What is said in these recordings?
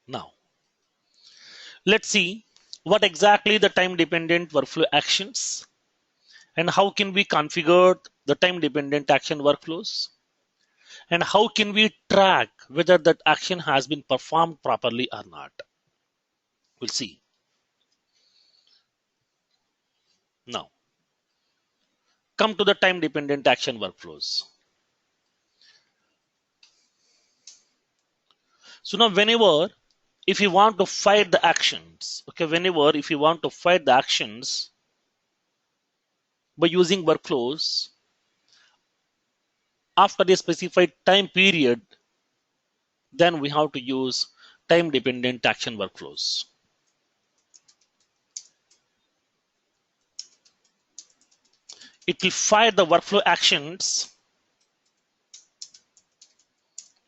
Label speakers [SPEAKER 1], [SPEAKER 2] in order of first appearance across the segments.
[SPEAKER 1] Now, let's see what exactly the time dependent workflow actions and how can we configure the time dependent action workflows and how can we track whether that action has been performed properly or not. We'll see. Now, come to the time dependent action workflows. So now whenever if you want to fight the actions, okay, whenever if you want to fight the actions by using workflows after a specified time period, then we have to use time dependent action workflows. It will fire the workflow actions.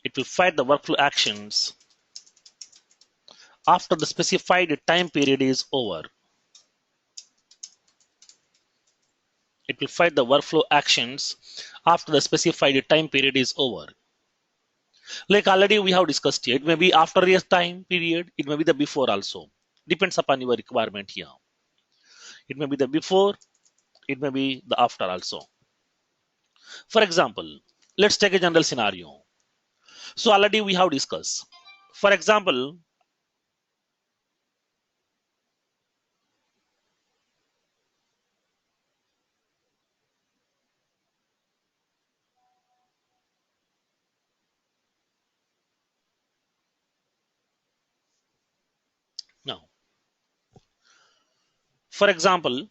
[SPEAKER 1] It will fire the workflow actions after the specified time period is over. It will fire the workflow actions after the specified time period is over. Like already we have discussed here, it may be after a time period, it may be the before also. Depends upon your requirement here. It may be the before, it may be the after also. For example, let's take a general scenario. So already we have discussed. For example, now, for example,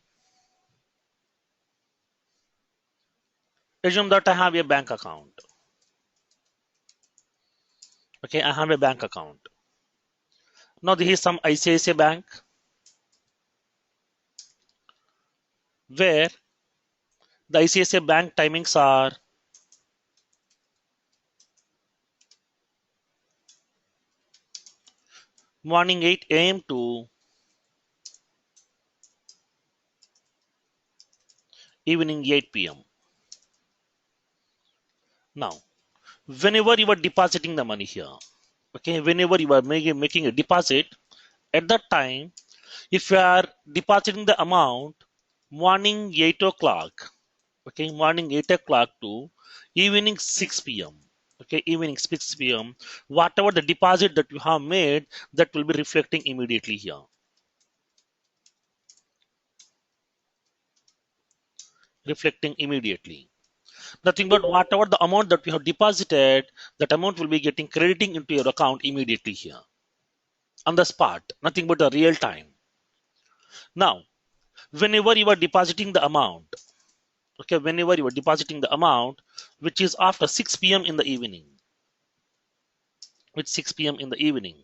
[SPEAKER 1] assume that I have a bank account. Okay, I have a bank account. Now this is some ICICI bank where the ICICI bank timings are morning 8 a.m. to evening 8 p.m. Now, whenever you are depositing the money here, okay, whenever you are making a deposit, at that time, if you are depositing the amount morning 8 o'clock, okay, morning 8 o'clock to evening 6 p.m. Okay, evening 6 p.m. Whatever the deposit that you have made, that will be reflecting immediately here. Reflecting immediately. Nothing but whatever the amount that you have deposited, that amount will be getting crediting into your account immediately here on the spot. Nothing but a real time. Now, whenever you are depositing the amount, okay, whenever you are depositing the amount, which is after 6 p.m. in the evening, which 6 p.m. in the evening,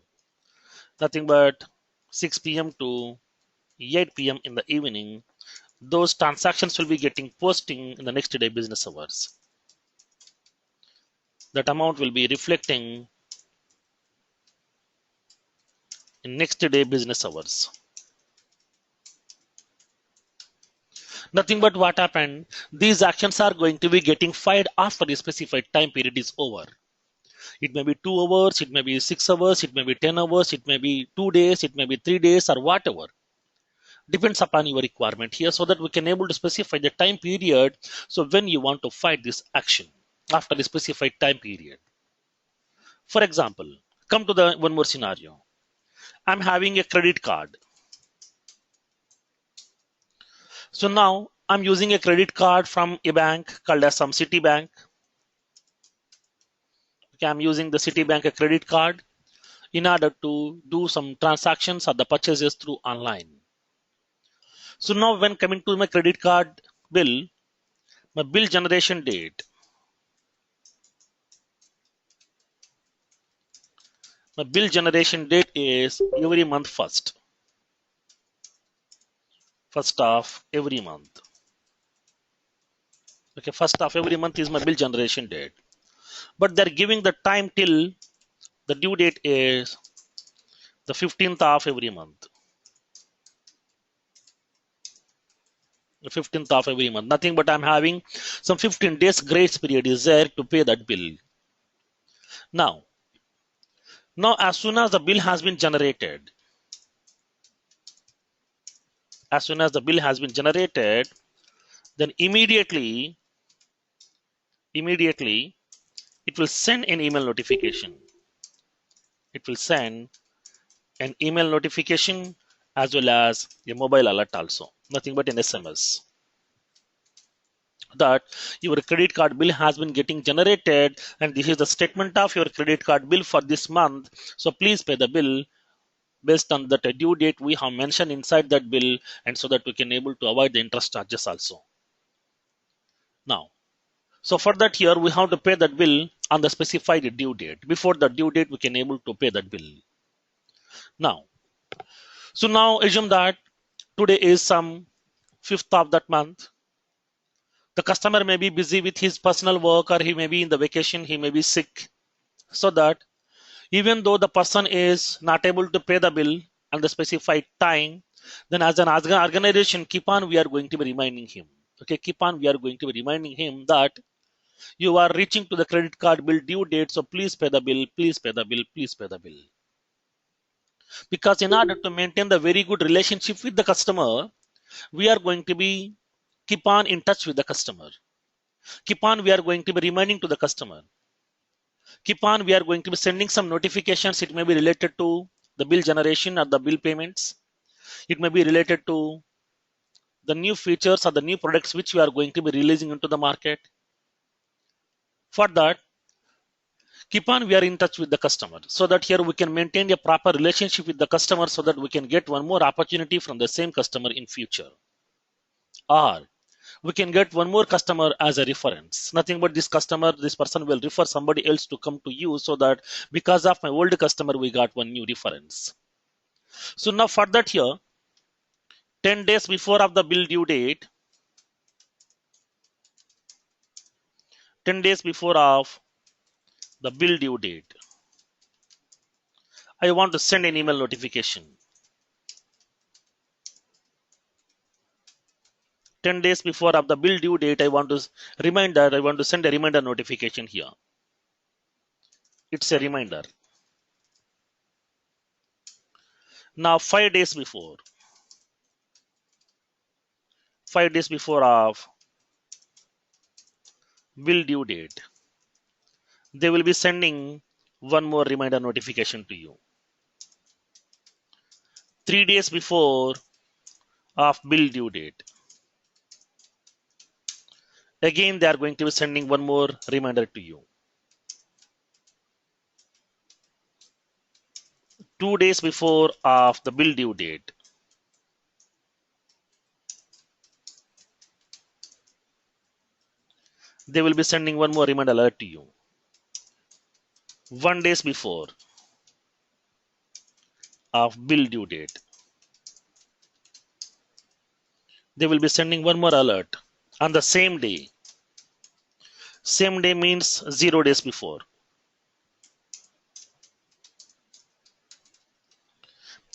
[SPEAKER 1] nothing but 6 p.m. to 8 p.m. in the evening, those transactions will be getting posting in the next day business hours. That amount will be reflecting in next day business hours. Nothing but what happened, these actions are going to be getting fired after the specified time period is over. It may be 2 hours, it may be 6 hours, it may be 10 hours, it may be 2 days, it may be 3 days or whatever. Depends upon your requirement here, so that we can able to specify the time period. So when you want to fight this action after the specified time period. For example, come to the one more scenario. I'm having a credit card. So now I'm using a credit card from a bank called as some Citibank. Okay, I'm using the Citibank credit card in order to do some transactions or the purchases through online. So now when coming to my credit card bill, my bill generation date, my bill generation date is every month first of every month. Okay, first of every month is my bill generation date. But they're giving the time till the due date is the 15th of every month. The 15th of every month. Nothing but I'm having some 15 days grace period is there to pay that bill. Now, Now, as soon as the bill has been generated, then immediately it will send an email notification. It will send an email notification as well as a mobile alert also. Nothing but an SMS that your credit card bill has been getting generated, and this is the statement of your credit card bill for this month. So please pay the bill based on that due date we have mentioned inside that bill, and so that we can able to avoid the interest charges also. Now, so for that here we have to pay that bill on the specified due date. Before the due date we can able to pay that bill. Now, so now assume that today is some 5th of that month. The customer may be busy with his personal work, or he may be in the vacation, he may be sick. So that even though the person is not able to pay the bill on the specified time, then as an organization, keep on we are going to be reminding him. Okay, keep on we are going to be reminding him that you are reaching to the credit card bill due date, so please pay the bill, please pay the bill, please pay the bill. Because in order to maintain the very good relationship with the customer, we are going to be keep on in touch with the customer. Keep on we are going to be reminding to the customer. Keep on we are going to be sending some notifications. It may be related to the bill generation or the bill payments. It may be related to the new features or the new products which we are going to be releasing into the market. For that, keep on we are in touch with the customer, so that here we can maintain a proper relationship with the customer, so that we can get one more opportunity from the same customer in future, or we can get one more customer as a reference. Nothing but this person will refer somebody else to come to you, so that because of my old customer we got one new reference. So now for that here, 10 days before of the bill due date, 10 days before of the bill due date, I want to send an email notification. 10 days before of the bill due date, I want to send a reminder notification here. It's a reminder. Now 5 days before of bill due date, they will be sending one more reminder notification to you. 3 days before of bill due date, again they are going to be sending one more reminder to you. 2 days before of the bill due date, they will be sending one more reminder alert to you. 1 day before of bill due date, they will be sending one more alert on the same day. Same day means 0 days before.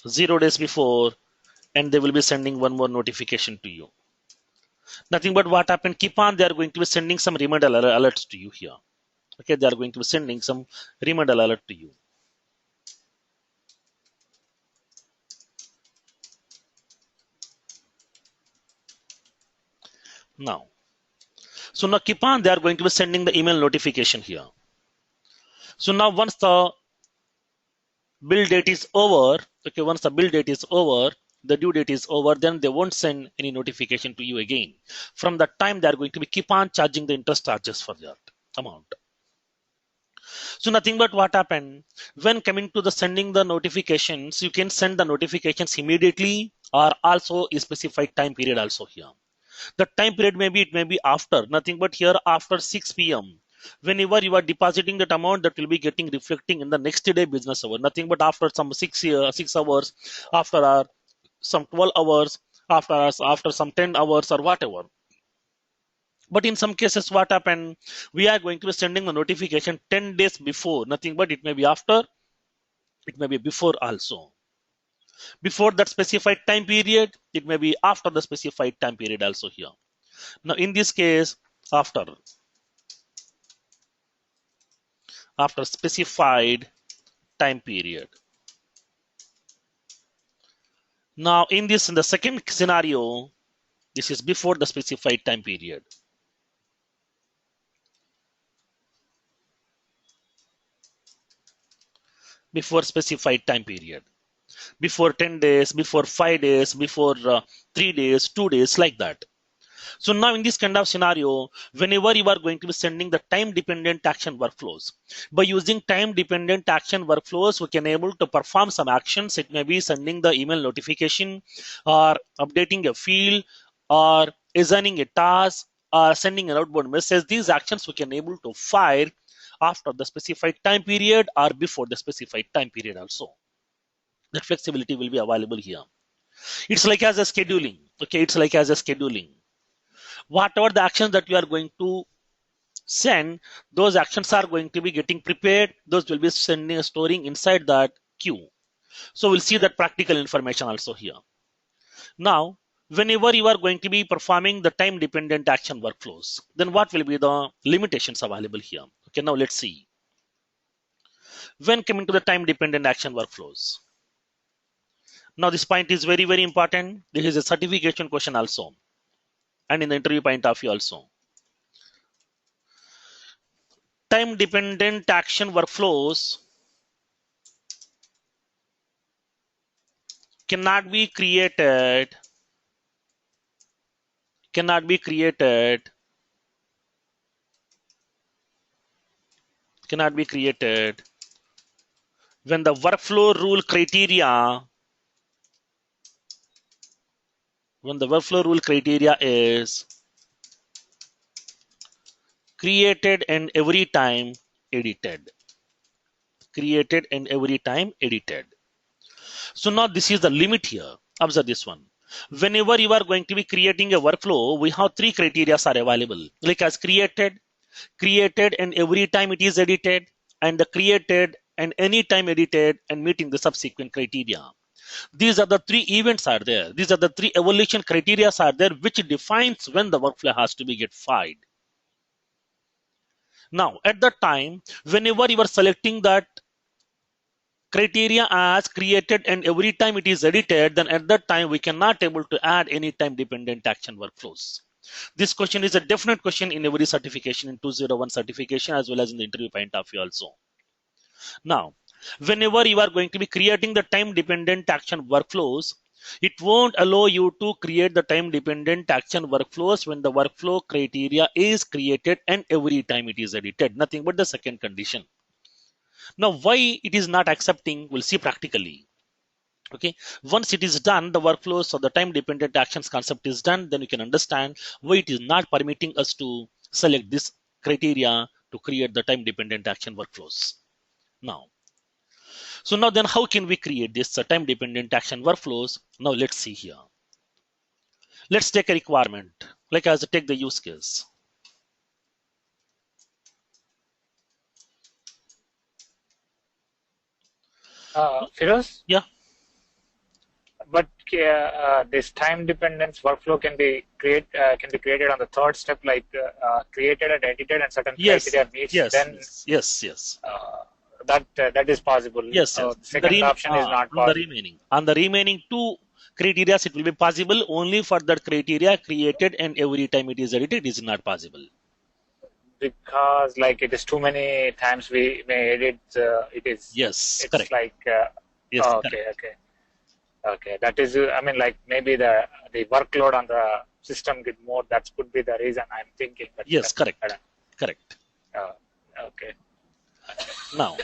[SPEAKER 1] 0 days before, and they will be sending one more notification to you. Nothing but what happened, keep on, they are going to be sending some reminder alerts to you here. Okay, they are going to be sending some reminder alert to you. Now, so now keep on, they are going to be sending the email notification here. So now once the bill date is over, okay, once the bill date is over, the due date is over, then they won't send any notification to you again. From that time, they are going to be keep on charging the interest charges for that amount. So nothing but what happened, when coming to the sending the notifications, you can send the notifications immediately or also a specified time period also here. The time period it may be after, nothing but here after 6 p.m. Whenever you are depositing that amount, that will be getting reflecting in the next day business hour. Nothing but after some 6 hours, after some 12 hours, after some 10 hours or whatever. But in some cases, what happened? We are going to be sending the notification 10 days before. Nothing but it may be after, it may be before also. Before that specified time period, it may be after the specified time period also here. Now, in this case, after specified time period. Now in the second scenario, this is before the specified time period. Before specified time period. Before 10 days, before 5 days, before 3 days, 2 days, like that. So now in this kind of scenario, whenever you are going to be sending the time dependent action workflows, by using time dependent action workflows, we can able to perform some actions. It may be sending the email notification, or updating a field, or assigning a task, or sending an outbound message. These actions we can able to fire after the specified time period or before the specified time period also. That flexibility will be available here. It's like as a scheduling. Okay, it's like as a scheduling. Whatever the actions that you are going to send, those actions are going to be getting prepared. Those will be storing inside that queue. So we'll see that practical information also here. Now, whenever you are going to be performing the time dependent action workflows, then what will be the limitations available here? Okay, now let's see. When coming to the time dependent action workflows, now this point is very, very important. This is a certification question also, and in the interview point of view also. Time dependent action workflows cannot be created when the workflow rule criteria is created and every time edited. So now this is the limit here. Observe this one. Whenever you are going to be creating a workflow, we have three criteria are available, like as created and every time it is edited, and the created and any time edited and meeting the subsequent criteria. These are the three events are there. These are the three evaluation criteria are there, which defines when the workflow has to be get fired. Now, at that time, whenever you are selecting that criteria as created and every time it is edited, then at that time we cannot able to add any time dependent action workflows. This question is a definite question in every certification, in 201 certification, as well as in the interview point of view also. Now, whenever you are going to be creating the time dependent action workflows, it won't allow you to create the time dependent action workflows when the workflow criteria is created and every time it is edited. Nothing but the second condition. Now, why it is not accepting, we'll see practically. Okay, once it is done, the workflows or the time dependent actions concept is done, then you can understand why it is not permitting us to select this criteria to create the time dependent action workflows. Now, so now then how can we create this time dependent action workflows? Now let's see here. Let's take a requirement, like as take the use case.
[SPEAKER 2] Firoz?
[SPEAKER 1] Yeah.
[SPEAKER 2] But this time dependence workflow can be created on the third step, like created and edited and certain criteria meets.
[SPEAKER 1] Yes.
[SPEAKER 2] That is possible.
[SPEAKER 1] Yes.
[SPEAKER 2] The second option is not possible.
[SPEAKER 1] On the remaining two criteria, it will be possible. Only for that criteria created and every time it is edited is not possible.
[SPEAKER 2] Because like it is too many times we may edit. It is.
[SPEAKER 1] Yes.
[SPEAKER 2] It's
[SPEAKER 1] correct.
[SPEAKER 2] Like.
[SPEAKER 1] Yes.
[SPEAKER 2] Okay. That is. I mean, like maybe the workload on the system get more. That could be the reason I'm thinking. But
[SPEAKER 1] yes. Correct.
[SPEAKER 2] Okay.
[SPEAKER 1] Now.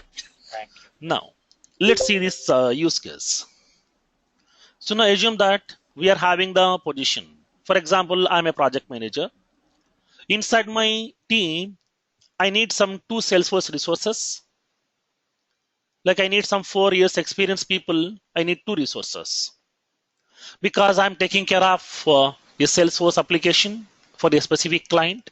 [SPEAKER 2] Thank you.
[SPEAKER 1] Now, let's see this use case. So now assume that we are having the position. For example, I'm a project manager. Inside my team, I need some 2 Salesforce resources. Like I need some 4 years experienced people. I need 2 resources. Because I'm taking care of a Salesforce application for a specific client.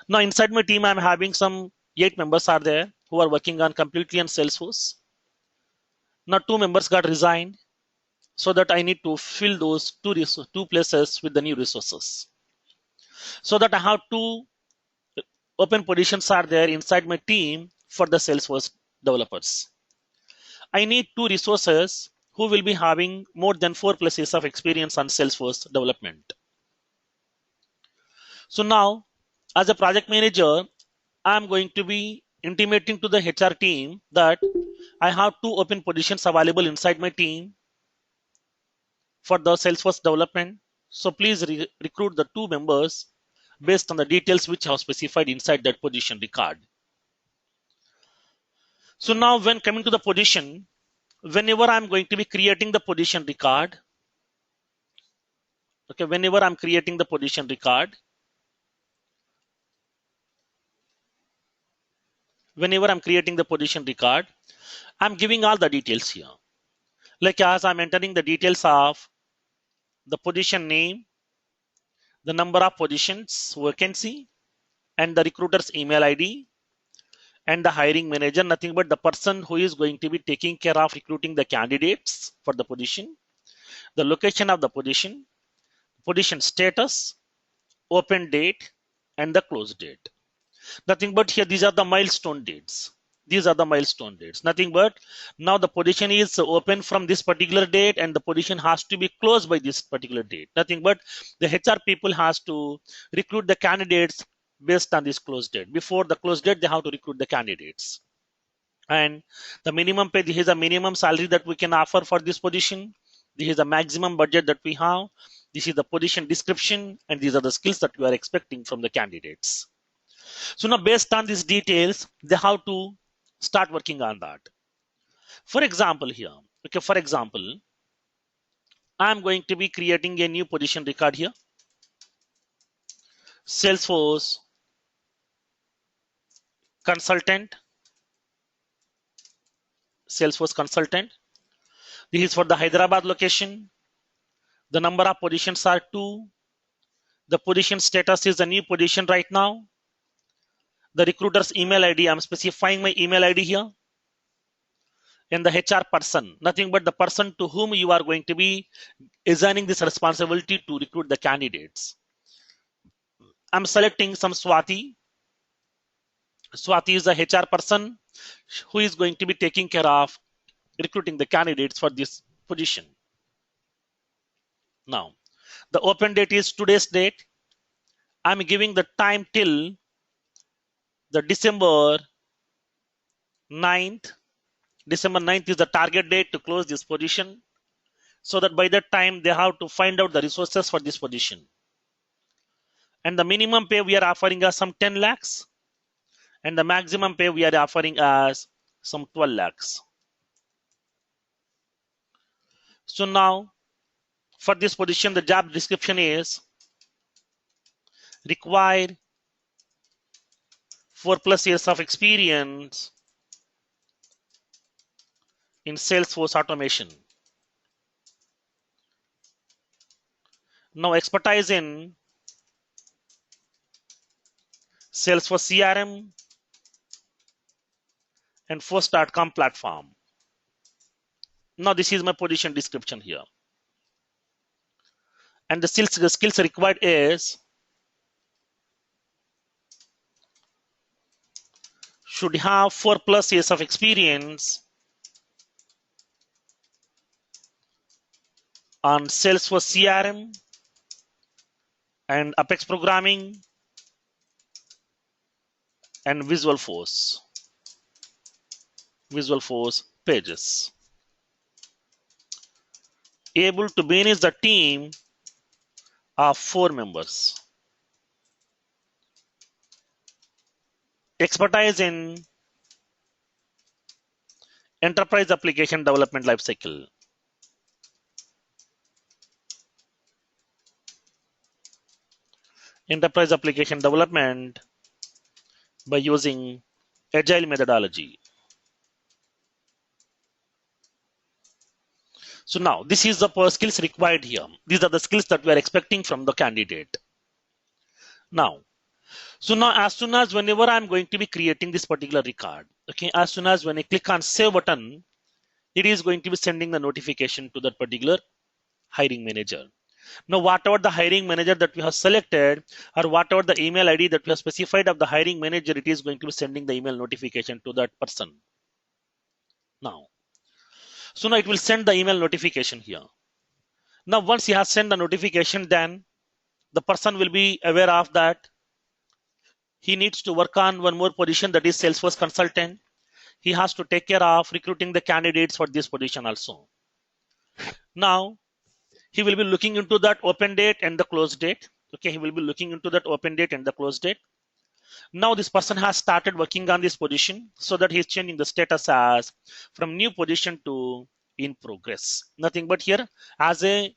[SPEAKER 1] Now inside my team, I'm having some 8 members are there who are working on completely on Salesforce. Now 2 members got resigned, so that I need to fill those 2 places with the new resources. So that I have 2 open positions are there inside my team for the Salesforce developers. I need 2 resources who will be having more than 4+ years of experience on Salesforce development. So now, as a project manager, I'm going to be intimating to the HR team that I have 2 open positions available inside my team for the Salesforce development. So please recruit the 2 members based on the details which are specified inside that position record. So now when coming to the position, whenever I'm going to be creating the position record, okay, whenever I'm creating the position record, I'm giving all the details here. Like as I'm entering the details of the position name, the number of positions vacancy, and the recruiter's email ID, and the hiring manager, nothing but the person who is going to be taking care of recruiting the candidates for the position, the location of the position status, open date, and the close date. Nothing but here, these are the milestone dates. Nothing but now the position is open from this particular date and the position has to be closed by this particular date. Nothing but the HR people has to recruit the candidates based on this close date. Before the close date, they have to recruit the candidates. And the minimum pay, this is a minimum salary that we can offer for this position. This is the maximum budget that we have. This is the position description, and these are the skills that we are expecting from the candidates. So now based on these details, they have to start working on that. For example here, okay, for example, I'm going to be creating a new position record here. Salesforce consultant. This is for the Hyderabad location. The number of positions are 2. The position status is a new position right now. The recruiter's email ID, I'm specifying my email ID here. And the HR person, nothing but the person to whom you are going to be assigning this responsibility to recruit the candidates. I'm selecting some Swati. Swati is the HR person who is going to be taking care of recruiting the candidates for this position. Now, the open date is today's date. I'm giving the time till the December 9th. December 9th is the target date to close this position, so that by that time they have to find out the resources for this position. And the minimum pay we are offering as some 10 lakhs, and the maximum pay we are offering as some 12 lakhs. So now for this position, the job description is required 4+ years of experience in Salesforce automation. Now expertise in Salesforce CRM and Force.com platform. Now this is my position description here. And the skills required is should have 4+ years of experience on Salesforce CRM and Apex programming and Visual Force pages. Able to manage the team of 4 members. Expertise in enterprise application development lifecycle. Enterprise application development by using agile methodology. So now this is the skills required here. These are the skills that we are expecting from the candidate. Now as soon as whenever I'm going to be creating this particular record, okay, as soon as when I click on save button, it is going to be sending the notification to that particular hiring manager. Now whatever the hiring manager that we have selected, or whatever the email ID that we have specified of the hiring manager, it is going to be sending the email notification to that person. now. So now it will send the email notification here. Now once he has sent the notification, then the person will be aware of that he needs to work on one more position, that is Salesforce consultant. He has to take care of recruiting the candidates for this position also. Now he will be looking into that open date and the close date. Okay, he will be looking into that open date and the close date. Now this person has started working on this position, so that he's changing the status as from new position to in progress. Nothing but here, as a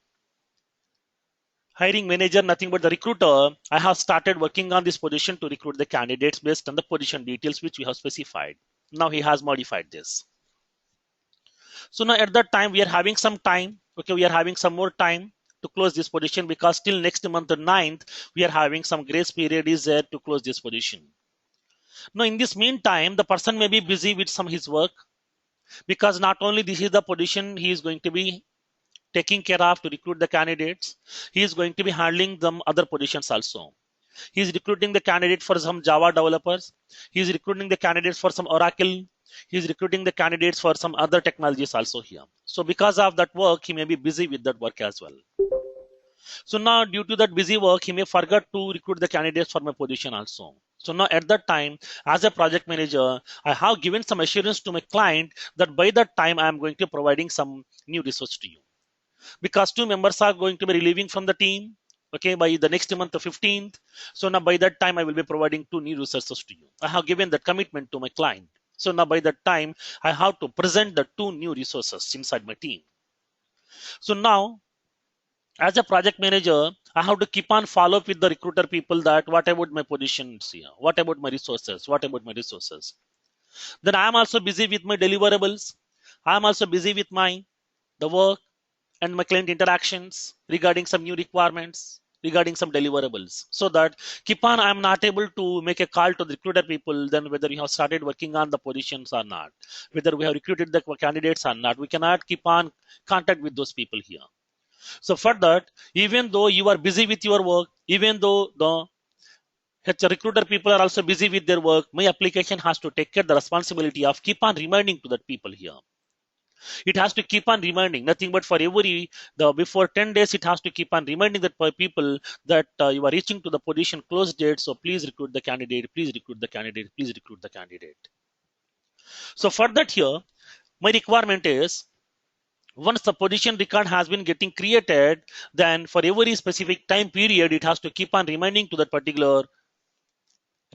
[SPEAKER 1] hiring manager, nothing but the recruiter, I have started working on this position to recruit the candidates based on the position details which we have specified. Now he has modified this. So now at that time we are having some time. Okay, we are having some more time to close this position, because till next month the 9th we are having some grace period is there to close this position. Now in this meantime, the person may be busy with some his work, because not only this is the position he is going to be taking care of to recruit the candidates, he is going to be handling some other positions also. He is recruiting the candidate for some Java developers. He is recruiting the candidates for some Oracle. He is recruiting the candidates for some other technologies also here. So because of that work, he may be busy with that work as well. So now due to that busy work, he may forget to recruit the candidates for my position also. So now at that time, as a project manager, I have given some assurance to my client that by that time, I am going to be providing some new resource to you. Because 2 members are going to be relieving from the team, okay, by the next month, the 15th. So now by that time, I will be providing 2 new resources to you. I have given that commitment to my client. So now by that time, I have to present the 2 new resources inside my team. So now, as a project manager, I have to keep on follow up with the recruiter people that what about my positions here? What about my resources? What about my resources? Then I am also busy with my deliverables. I am also busy with the work and my client interactions regarding some new requirements, regarding some deliverables. So that keep on, I am not able to make a call to the recruiter people, then whether we have started working on the positions or not, whether we have recruited the candidates or not. We cannot keep on contact with those people here. So for that, even though you are busy with your work, even though the recruiter people are also busy with their work, my application has to take care the responsibility of keep on reminding to that people here. It has to keep on reminding, nothing but for every before 10 days, it has to keep on reminding that people that you are reaching to the position close date. So please recruit the candidate, please recruit the candidate, please recruit the candidate. So for that here, my requirement is, once the position record has been getting created, then for every specific time period, it has to keep on reminding to that particular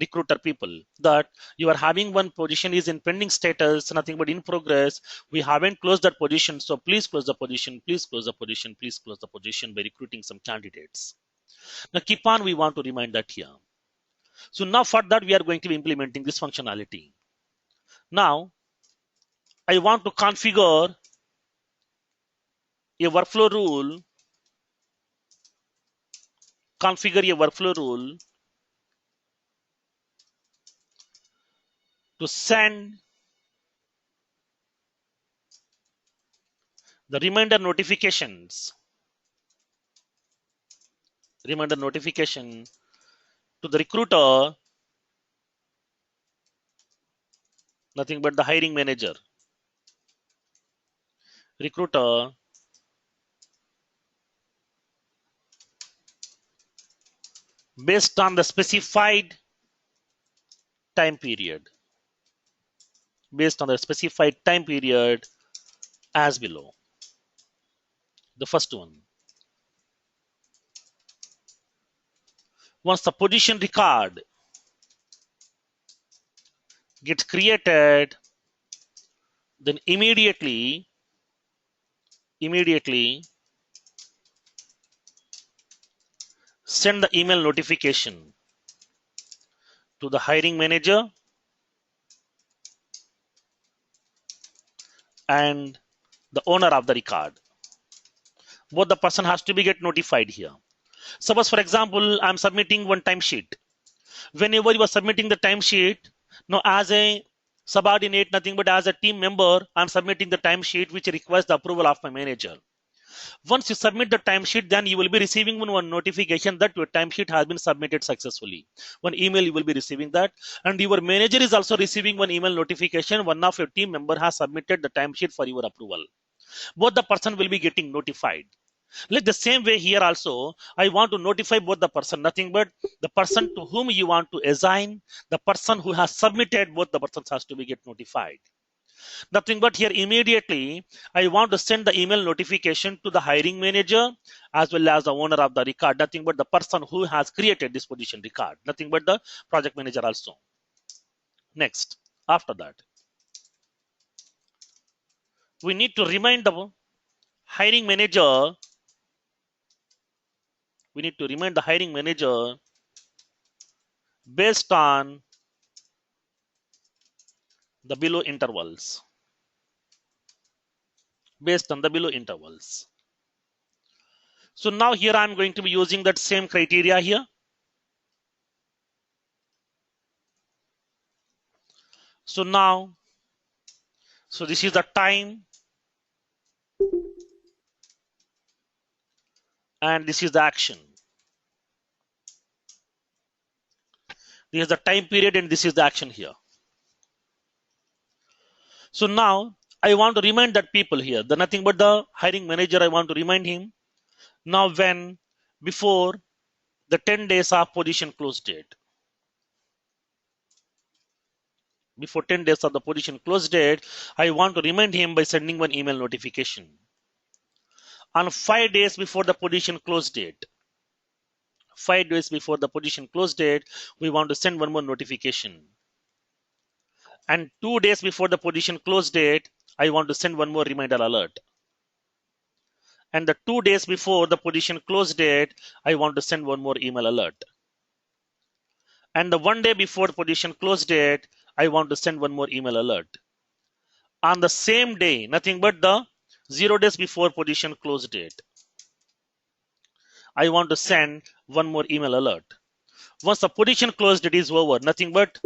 [SPEAKER 1] recruiter people that you are having one position is in pending status, nothing but in progress. We haven't closed that position. So please close the position, please close the position, please close the position by recruiting some candidates. Now keep on, we want to remind that here. So now for that, we are going to be implementing this functionality. Now I want to configure a workflow rule, to send the reminder notification to the recruiter, nothing but the hiring manager. Recruiter based on the specified time period. Based on the specified time period as below. The first one. Once the position record gets created, then immediately send the email notification to the hiring manager and the owner of the record. Both the person has to be get notified here. Suppose, for example, I'm submitting one timesheet. Whenever you are submitting the timesheet, now as a subordinate, nothing but as a team member, I'm submitting the timesheet which requires the approval of my manager. Once you submit the timesheet, then you will be receiving one notification that your timesheet has been submitted successfully. One email you will be receiving that, and your manager is also receiving one email notification. One of your team member has submitted the timesheet for your approval. Both the person will be getting notified. Like the same way here also, I want to notify both the person, nothing but the person to whom you want to assign, the person who has submitted, both the persons has to be get notified. Nothing but here immediately, I want to send the email notification to the hiring manager as well as the owner of the record, nothing but the person who has created this position record, nothing but the project manager also. Next, after that, we need to remind the hiring manager, based on the below intervals. So now here I'm going to be using that same criteria here. So now, so this is the time and this is the action. This is the time period and this is the action here. So now I want to remind that people here, the nothing but the hiring manager, I want to remind him now when before the 10 days of position close date. Before 10 days of the position close date, I want to remind him by sending one email notification. On 5 days before the position close date, 5 days before the position close date, we want to send one more notification. And 2 days before the position close date, I want to send one more reminder alert. And the 2 days before the position close date, I want to send one more email alert. And the 1 day before the position close date, I want to send one more email alert. On the same day, nothing but the 0 days before position close date, I want to send one more email alert. Once the position close date is over, nothing but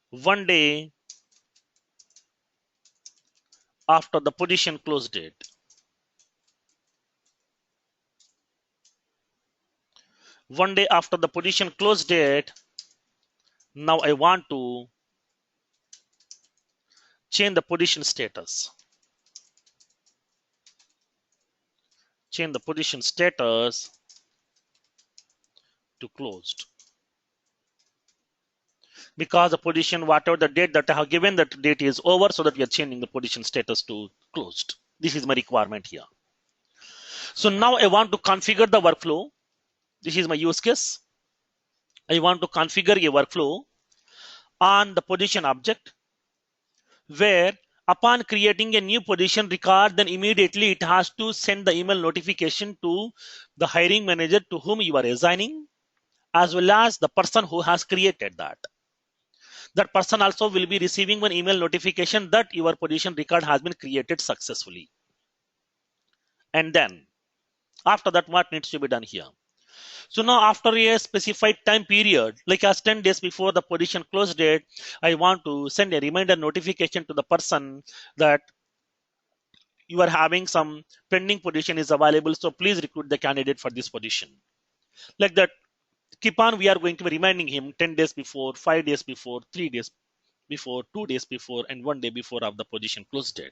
[SPEAKER 1] 1 day after the position close date, one day after the position close date, now I want to change the position status. Change the position status to closed. Because the position, whatever the date that I have given, that date is over, so that we are changing the position status to closed. This is my requirement here. So now I want to configure the workflow. This is my use case. I want to configure a workflow on the position object, where upon creating a new position record, then immediately it has to send the email notification to the hiring manager to whom you are assigning, as well as the person who has created that. That person also will be receiving one email notification that your position record has been created successfully. And then after that, what needs to be done here? So now after a specified time period, like as 10 days before the position close date, I want to send a reminder notification to the person that you are having some pending position is available. So please recruit the candidate for this position. Like that, keep on, we are going to be reminding him 10 days before, 5 days before, 3 days before, 2 days before, and 1 day before of the position close date.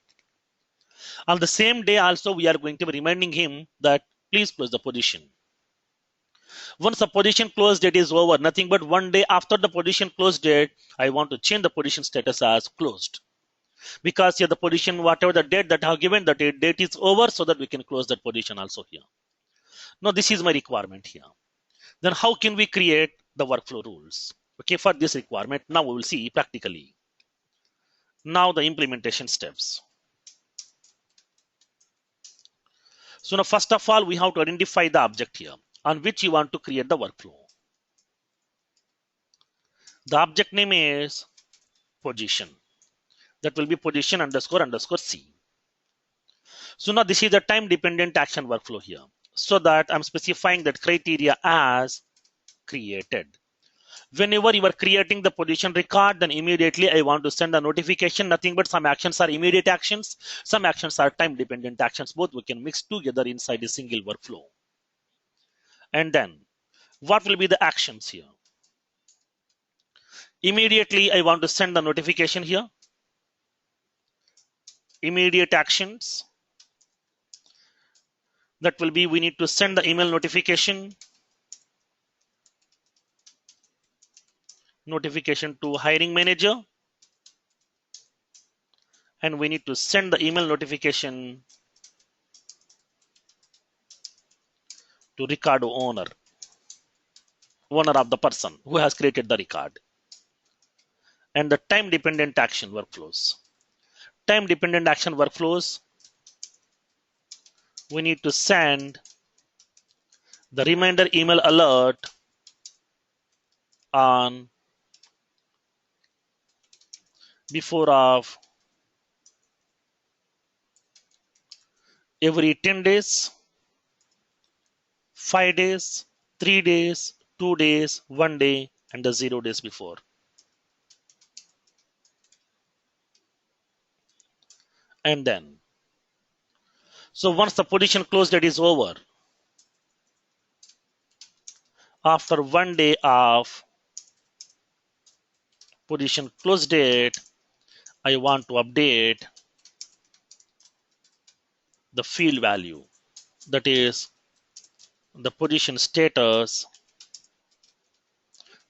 [SPEAKER 1] On the same day also, we are going to be reminding him that please close the position. Once the position close date is over, nothing but 1 day after the position close date, I want to change the position status as closed. Because here the position, whatever the date that I have given, the date is over, so that we can close that position also here. Now this is my requirement here. Then how can we create the workflow rules? Okay, for this requirement, now we will see practically. Now the implementation steps. So now first of all, we have to identify the object here on which you want to create the workflow. The object name is position. That will be position underscore underscore C. So now this is a time dependent action workflow here. So that I'm specifying that criteria as created. Whenever you are creating the position record, then immediately I want to send a notification. Nothing but some actions are immediate actions, some actions are time dependent actions. Both we can mix together inside a single workflow. And then what will be the actions here? Immediately I want to send the notification here. Immediate actions, that will be, we need to send the email notification to hiring manager, and we need to send the email notification to Ricardo owner of the person who has created the record. And the time dependent action workflows. Time dependent action workflows, we need to send the reminder email alert on before of every 10 days, 5 days, 3 days, 2 days, 1 day, and the 0 days before. And then, so once the position close date is over, after 1 day of position close date, I want to update the field value, that is the position status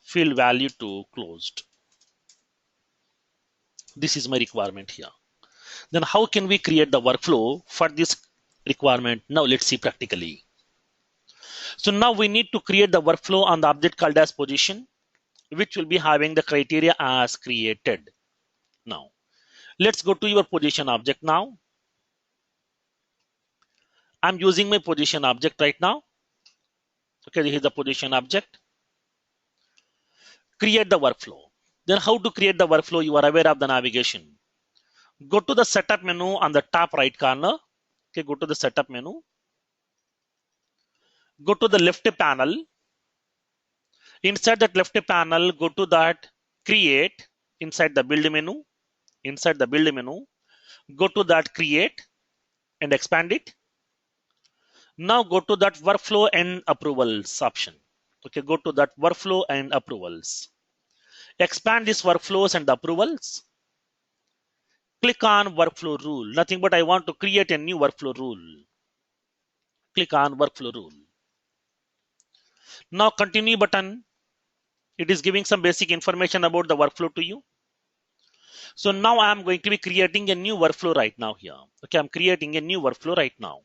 [SPEAKER 1] field value to closed. This is my requirement here. Then how can we create the workflow for this requirement? Now let's see practically. So now we need to create the workflow on the object called as position, which will be having the criteria as created. Now let's go to your position object. Now I'm using my position object right now. Okay, this is the position object. Create the workflow. Then how to create the workflow? You are aware of the navigation. Go to the setup menu on the top right corner. Okay, go to the setup menu. Go to the left panel. Inside that left panel, go to that create inside the build menu. Inside the build menu, go to that create and expand it. Now go to that workflow and approvals option. Okay, go to that workflow and approvals. Expand these workflows and approvals. Click on workflow rule. Nothing but I want to create a new workflow rule. Click on workflow rule. Now continue button. It is giving some basic information about the workflow to you. So now I'm going to be creating a new workflow right now here. Okay, I'm creating a new workflow right now.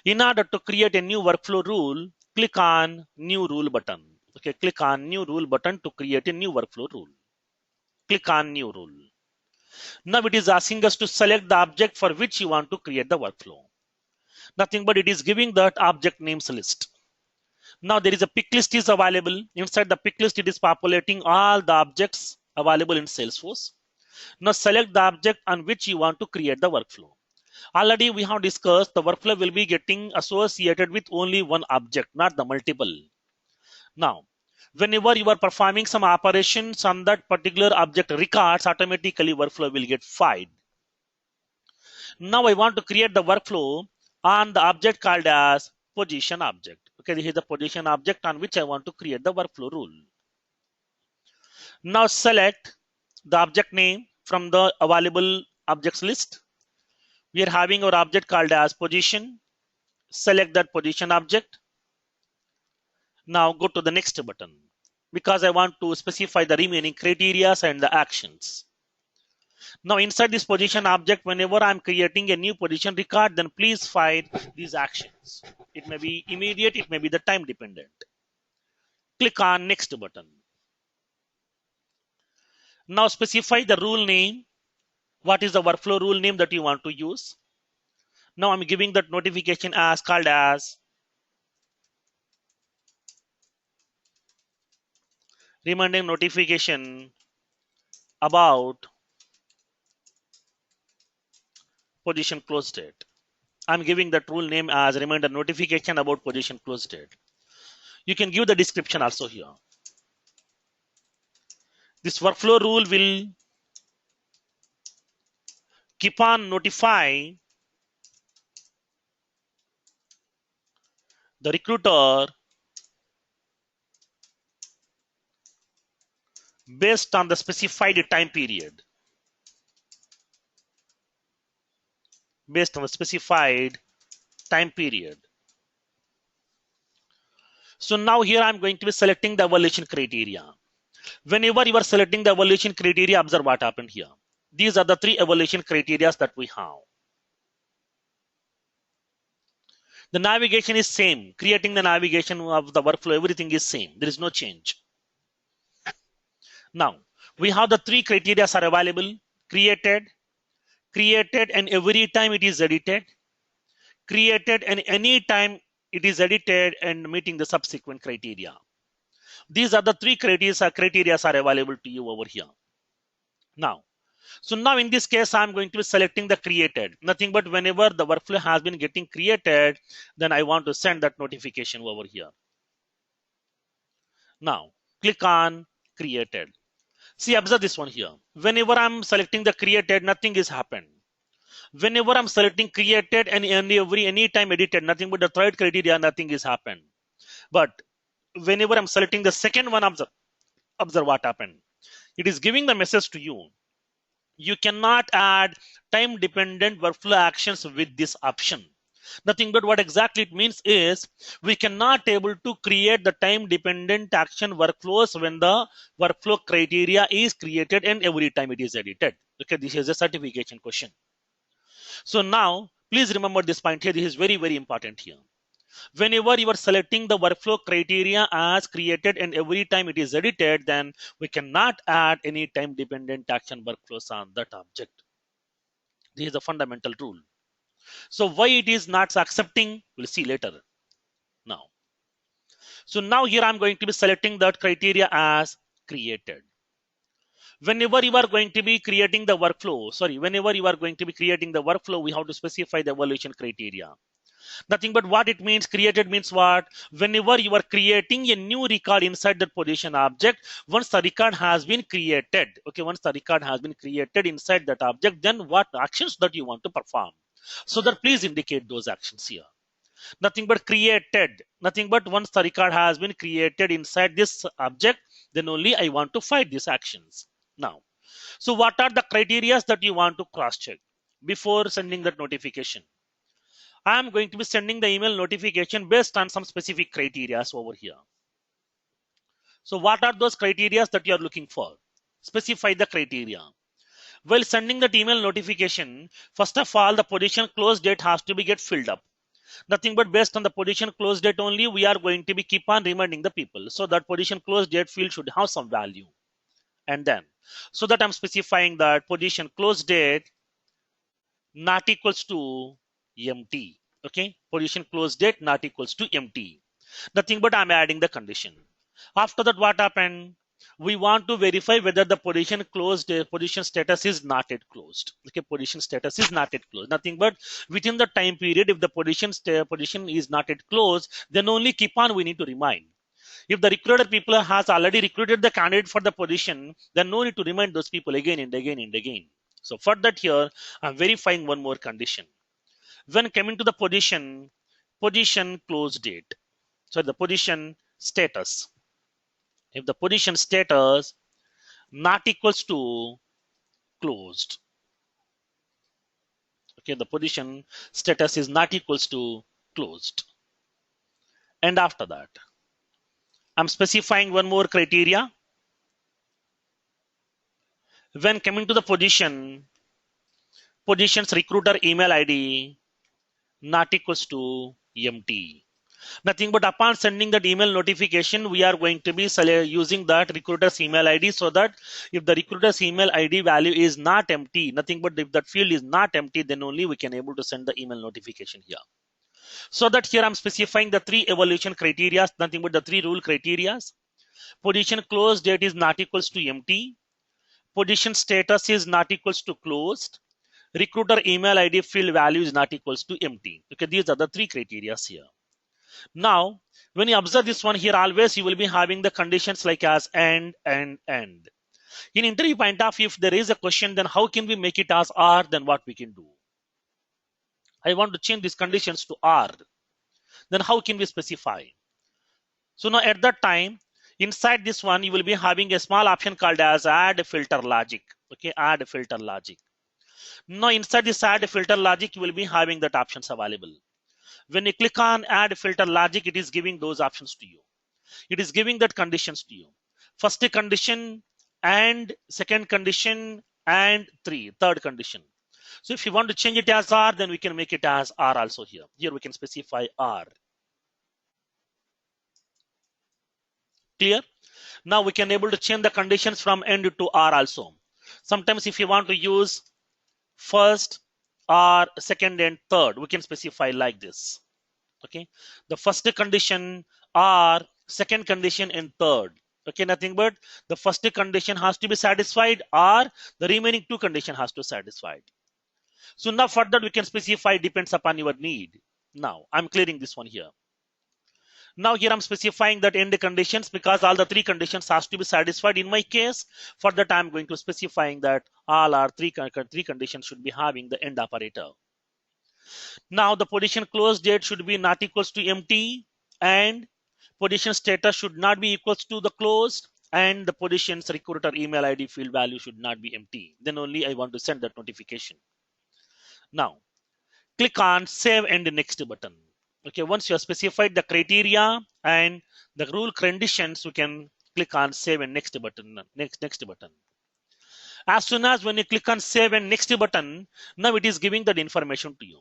[SPEAKER 1] In order to create a new workflow rule, click on new rule button. Okay, click on new rule button to create a new workflow rule. Click on new rule. Now it is asking us to select the object for which you want to create the workflow. Nothing but it is giving that object names list. Now there is a pick list is available. Inside the pick list, it is populating all the objects available in Salesforce. Now select the object on which you want to create the workflow. Already we have discussed the workflow will be getting associated with only one object, not the multiple. Now, whenever you are performing some operations on that particular object records, automatically workflow will get filed. Now I want to create the workflow on the object called as position object. Okay, this is the position object on which I want to create the workflow rule. Now select the object name from the available objects list. We are having our object called as position. Select that position object. Now go to the next button because I want to specify the remaining criteria and the actions. Now inside this position object, whenever I'm creating a new position record, then please find these actions. It may be immediate, it may be the time dependent. Click on next button. Now specify the rule name. What is the workflow rule name that you want to use? Now I'm giving that notification as called as reminding notification about position close date. I'm giving that rule name as reminder notification about position close date. You can give the description also here. This workflow rule will keep on notify the recruiter based on the specified time period. Based on the specified time period. So now here I'm going to be selecting the evaluation criteria. Whenever you are selecting the evaluation criteria, observe what happened here. These are the three evaluation criteria that we have. The navigation is same. Creating the navigation of the workflow, everything is same. There is no change. Now, we have the three criteria are available. Created, and every time it is edited. Created and any time it is edited and meeting the subsequent criteria. These are the three criteria are available to you over here. Now, so now in this case, I'm going to be selecting the created. Nothing but whenever the workflow has been getting created, then I want to send that notification over here. Now, click on created. See, observe this one here. Whenever I'm selecting the created, nothing is happened. Whenever I'm selecting created and any time edited, nothing but the third criteria, nothing is happened. But whenever I'm selecting the second one, observe what happened. It is giving the message to you. You cannot add time dependent workflow actions with this option. Nothing but what exactly it means is we cannot able to create the time dependent action workflows when the workflow criteria is created and every time it is edited. Okay, this is a certification question. So now please remember this point here. This is very, very important here. Whenever you are selecting the workflow criteria as created and every time it is edited, then we cannot add any time dependent action workflows on that object. This is a fundamental rule. So why it is not accepting, we'll see later. Now, so now here I'm going to be selecting that criteria as created. Whenever you are going to be creating the workflow, we have to specify the evaluation criteria. Nothing but what it means. Created means what? Whenever you are creating a new record inside that position object, once the record has been created, okay, once the record has been created inside that object, then what actions that you want to perform. So that please indicate those actions here. Nothing but created, nothing but once the record has been created inside this object, then only I want to find these actions. Now, so what are the criteria that you want to cross check before sending that notification? I am going to be sending the email notification based on some specific criteria over here. So what are those criteria that you are looking for? Specify the criteria. While sending that email notification, first of all, the position close date has to be get filled up. Nothing but based on the position close date only, we are going to be keep on reminding the people. So that position close date field should have some value. And then, so that I'm specifying that position close date not equals to empty. Okay, position close date not equals to empty. Nothing but I'm adding the condition. After that, what happened? We want to verify whether the position closed, position status is not yet closed. Okay, position status is not yet closed. Nothing but within the time period, if the position is not yet closed, then only keep on we need to remind. If the recruiter people has already recruited the candidate for the position, then no need to remind those people again and again and again. So for that here, I'm verifying one more condition. When coming to the position close date, so the position status, if the position status not equals to closed, okay, the position status is not equals to closed. And after that, I'm specifying one more criteria. When coming to the position's recruiter email ID not equals to empty. Nothing but upon sending that email notification, we are going to be using that recruiter's email ID, so that if the recruiter's email ID value is not empty, nothing but if that field is not empty, then only we can able to send the email notification here. So that here I'm specifying the three evaluation criteria, nothing but the three rule criteria. Position close date is not equals to empty. Position status is not equals to closed. Recruiter email ID field value is not equals to empty. Okay, these are the three criteria here. Now, when you observe this one here, always you will be having the conditions like as and. In interview point of view, if there is a question, then how can we make it as R? Then what we can do? I want to change these conditions to R. Then how can we specify? So now at that time, inside this one, you will be having a small option called as add filter logic. Okay, add filter logic. Now inside this add filter logic, you will be having that options available. When you click on add filter logic, it is giving those options to you. It is giving that conditions to you. First condition and second condition and third condition. So if you want to change it as R, then we can make it as R also here. Here we can specify R. Clear? Now we can able to change the conditions from end to R also. Sometimes if you want to use first, R, second and third, we can specify like this. Okay, the first condition R, second condition and third. Okay, nothing but the first condition has to be satisfied, or the remaining two condition has to be satisfied. So now further we can specify depends upon your need. Now I'm clearing this one here. Now here I'm specifying that end conditions because all the three conditions has to be satisfied. In my case, for that I'm going to specifying that all our three conditions should be having the end operator. Now the position close date should be not equals to empty, and position status should not be equals to the closed, and the position's recruiter email ID field value should not be empty. Then only I want to send that notification. Now click on save and next button. Okay, once you have specified the criteria and the rule conditions, you can click on save and next button. Next button. As soon as when you click on save and next button, now it is giving that information to you.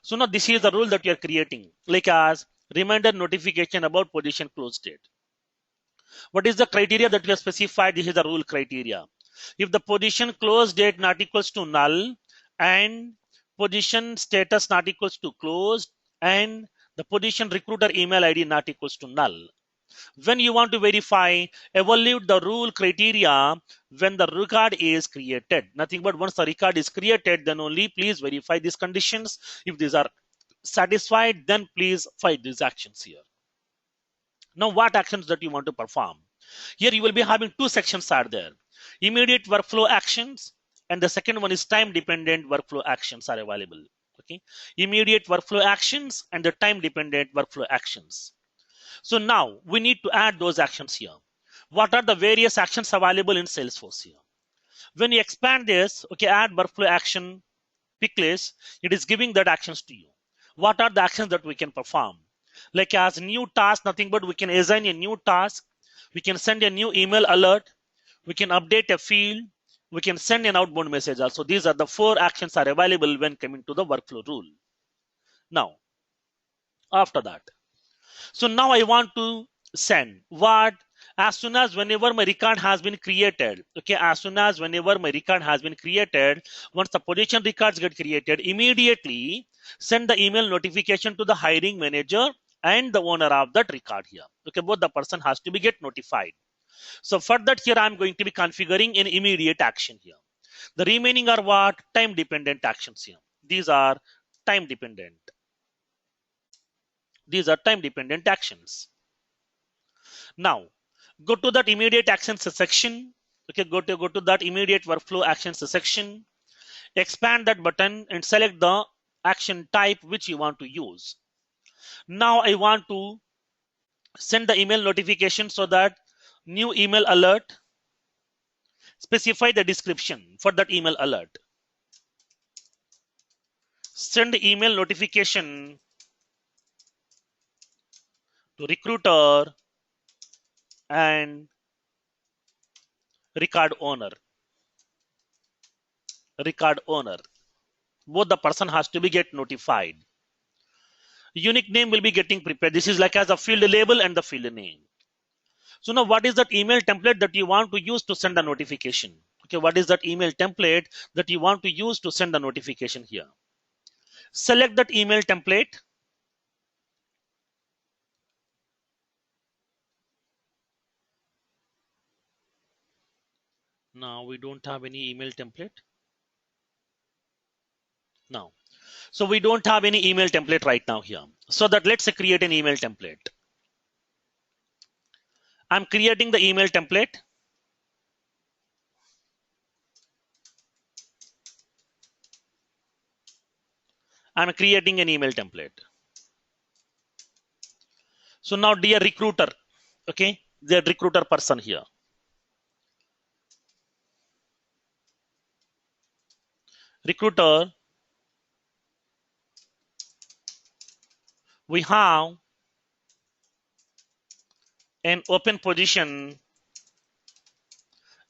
[SPEAKER 1] So now this is the rule that you are creating, like as reminder notification about position close date. What is the criteria that we have specified? This is the rule criteria. If the position close date not equals to null and position status not equals to closed and the position recruiter email ID not equals to null. When you want to verify, evaluate the rule criteria when the record is created. Nothing but once the record is created, then only please verify these conditions. If these are satisfied, then please find these actions here. Now what actions that you want to perform? Here you will be having two sections are there. Immediate workflow actions, and the second one is time dependent workflow actions are available. Okay, immediate workflow actions and the time dependent workflow actions. So now we need to add those actions here. What are the various actions available in Salesforce here? When you expand this, okay, add workflow action pick list, it is giving that actions to you. What are the actions that we can perform? Like as new task, nothing but we can assign a new task, we can send a new email alert, we can update a field, we can send an outbound message also. These are the 4 actions are available when coming to the workflow rule. Now, after that, so now I want to send what? As soon as whenever my record has been created, okay, as soon as whenever my record has been created, once the position records get created, immediately send the email notification to the hiring manager and the owner of that record here. Okay, both the person has to be get notified. So for that here, I'm going to be configuring an immediate action here. The remaining are what? Time dependent actions here. These are time dependent. These are time dependent actions. Now go to that immediate actions section. Okay, go to that immediate workflow actions section. Expand that button and select the action type which you want to use. Now I want to send the email notification, so that new email alert, specify the description for that email alert. Send email notification to recruiter and record owner. Record owner. Both the person has to be get notified. Unique name will be getting prepared. This is like as a field label and the field name. So now what is that email template that you want to use to send a notification? Okay, what is that email template that you want to use to send a notification here? Select that email template. Now we don't have any email template. Now, so we don't have any email template right now here. So that let's create an email template. I'm creating the email template. I'm creating an email template. So now, dear recruiter, okay, the recruiter person here. Recruiter, we have an open position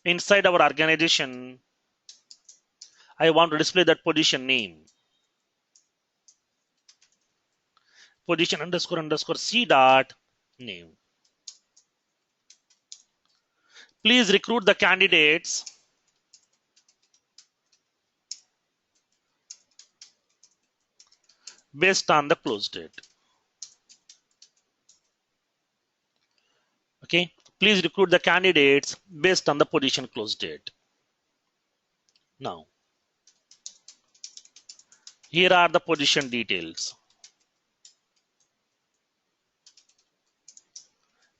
[SPEAKER 1] inside our organization. I want to display that position name. Position underscore underscore C dot name. Please recruit the candidates based on the close date. Okay, please recruit the candidates based on the position close date. Now, here are the position details.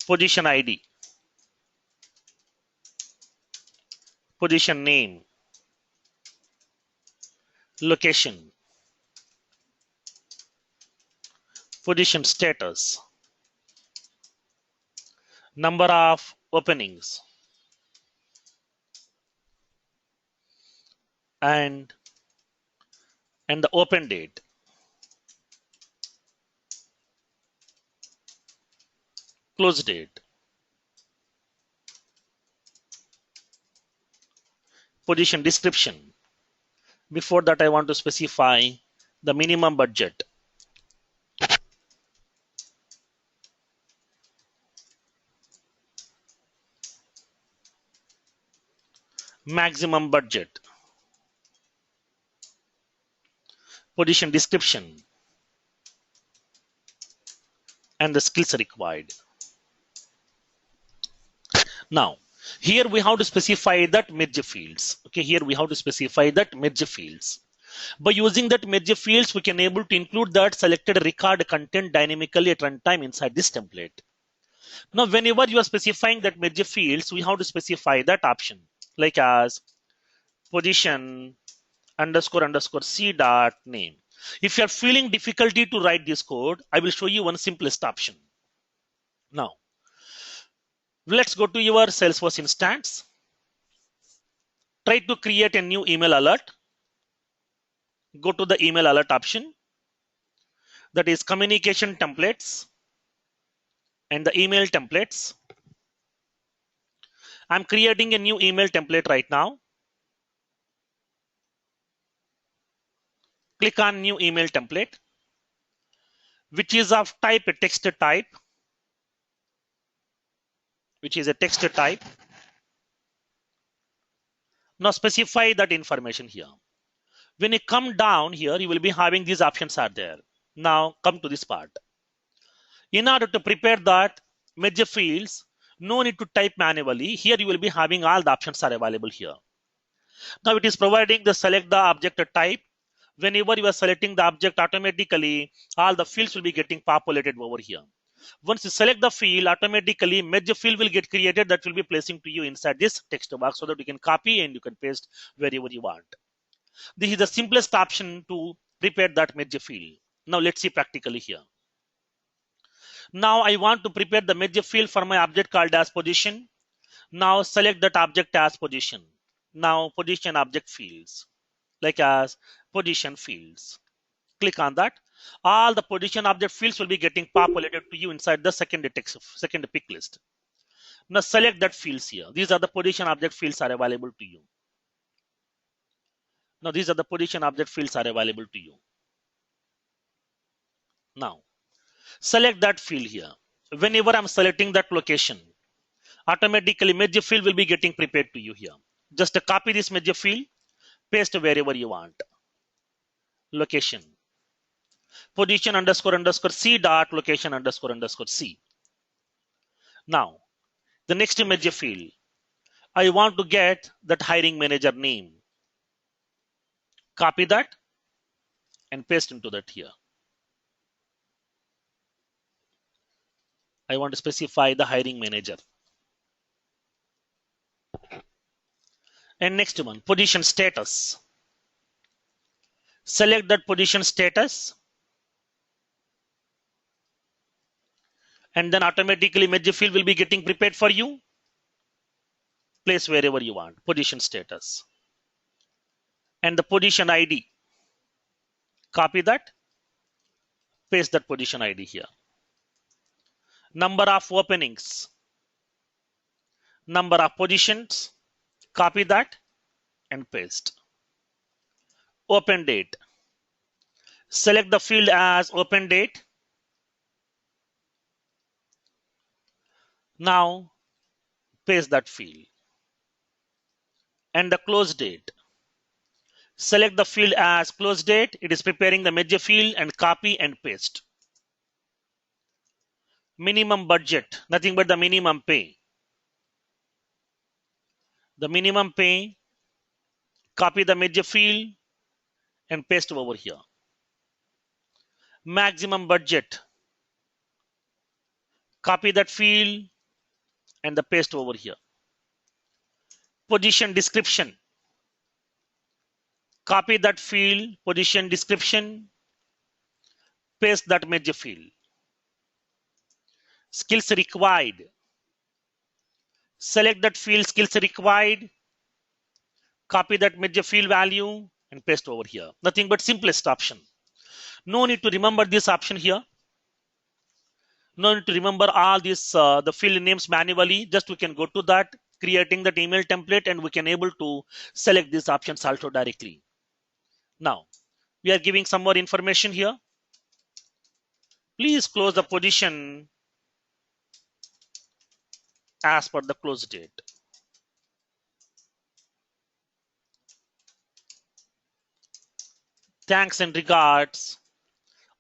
[SPEAKER 1] Position ID, position name, location, position status, number of openings, and the open date. Close date. Position description. Before that, I want to specify the minimum budget. Maximum budget. Position description. And the skills required. Now, here we have to specify that merge fields. Okay, here we have to specify that merge fields. By using that merge fields, we can able to include that selected record content dynamically at runtime inside this template. Now, whenever you are specifying that merge fields, we have to specify that option, like as position underscore underscore C dot name. If you are feeling difficulty to write this code, I will show you one simplest option. Now, let's go to your Salesforce instance. Try to create a new email alert. Go to the email alert option, that is communication templates and the email templates. I'm creating a new email template right now. Click on new email template, which is of type text type, which is a text type. Now specify that information here. When you come down here, you will be having these options are there. Now come to this part. In order to prepare that merge fields, no need to type manually. Here you will be having all the options are available here. Now it is providing the select the object type. Whenever you are selecting the object, automatically all the fields will be getting populated over here. Once you select the field, automatically merge field will get created that will be placing to you inside this text box so that you can copy and you can paste wherever you want. This is the simplest option to prepare that merge field. Now let's see practically here. Now I want to prepare the merge field for my object called as position. Now select that object as position. Now position object fields, like as position fields. Click on that. All the position object fields will be getting populated to you inside the second pick list. Now select that fields here. These are the position object fields are available to you. Now these are the position object fields are available to you. Now select that field here. Whenever I'm selecting that location, automatically merge field will be getting prepared to you here. Just copy this merge field, paste wherever you want. Location. Position underscore underscore C dot location underscore underscore C. Now, the next merge field, I want to get that hiring manager name. Copy that and paste into that here. I want to specify the hiring manager. And next one, position status. select that position status, and then automatically message field will be getting prepared for you. Place wherever you want, position status. And the position ID, copy that, paste that position ID here. Number of openings, number of positions, copy that and paste. Open date, select the field as open date. Now paste that field. And the close date, select the field as close date. It is preparing the measure field, and copy and paste. Minimum budget, nothing but the minimum pay. The minimum pay, copy the measure field and paste over here. Maximum budget, copy that field and the paste over here. Position description, copy that field, position description, paste that measure field. Skills required, select that field, skills required, copy that measure field value and paste over here. Nothing but simplest option. No need to remember this option here. No need to remember all these the field names manually. Just we can go to that, creating that email template, and we can able to select these options also directly. Now we are giving some more information here. Please close the position as per the close date. Thanks and regards.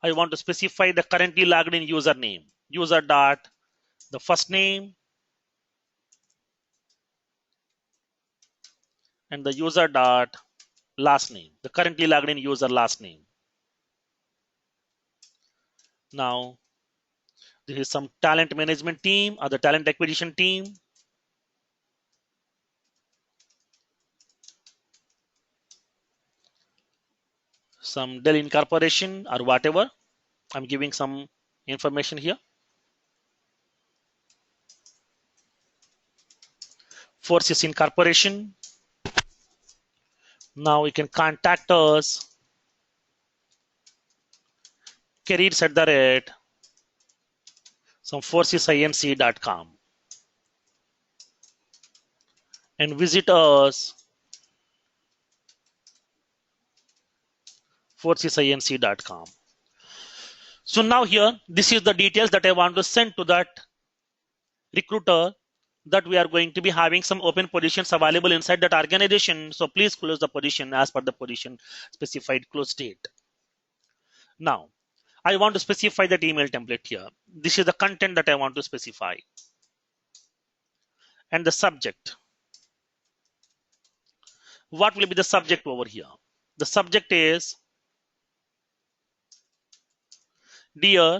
[SPEAKER 1] I want to specify the currently logged in username. User dot the first name and the user dot last name. The currently logged in user last name. Now this is some talent management team or the talent acquisition team. Some Dell Incorporation or whatever. I'm giving some information here. Forces Incorporation. Now you can contact us. Careers at the rate some forcesinc.com and visit us forcesinc.com. So now here, this is the details that I want to send to that recruiter, that we are going to be having some open positions available inside that organization. So please close the position as per the position specified close date. Now, I want to specify that email template here. This is the content that I want to specify. And the subject. What will be the subject over here? The subject is, dear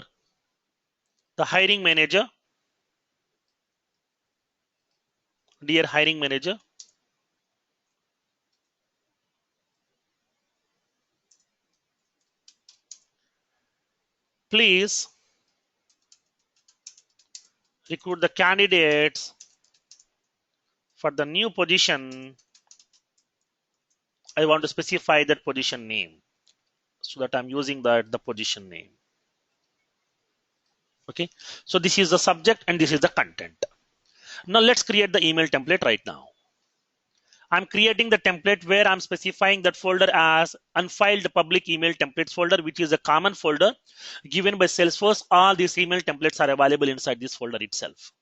[SPEAKER 1] the hiring manager, dear hiring manager, please recruit the candidates for the new position. I want to specify that position name so that I'm using the position name. Okay, so this is the subject and this is the content. Now let's create the email template right now. I'm creating the template where I'm specifying that folder as unfiled public email templates folder, which is a common folder given by Salesforce. All these email templates are available inside this folder itself.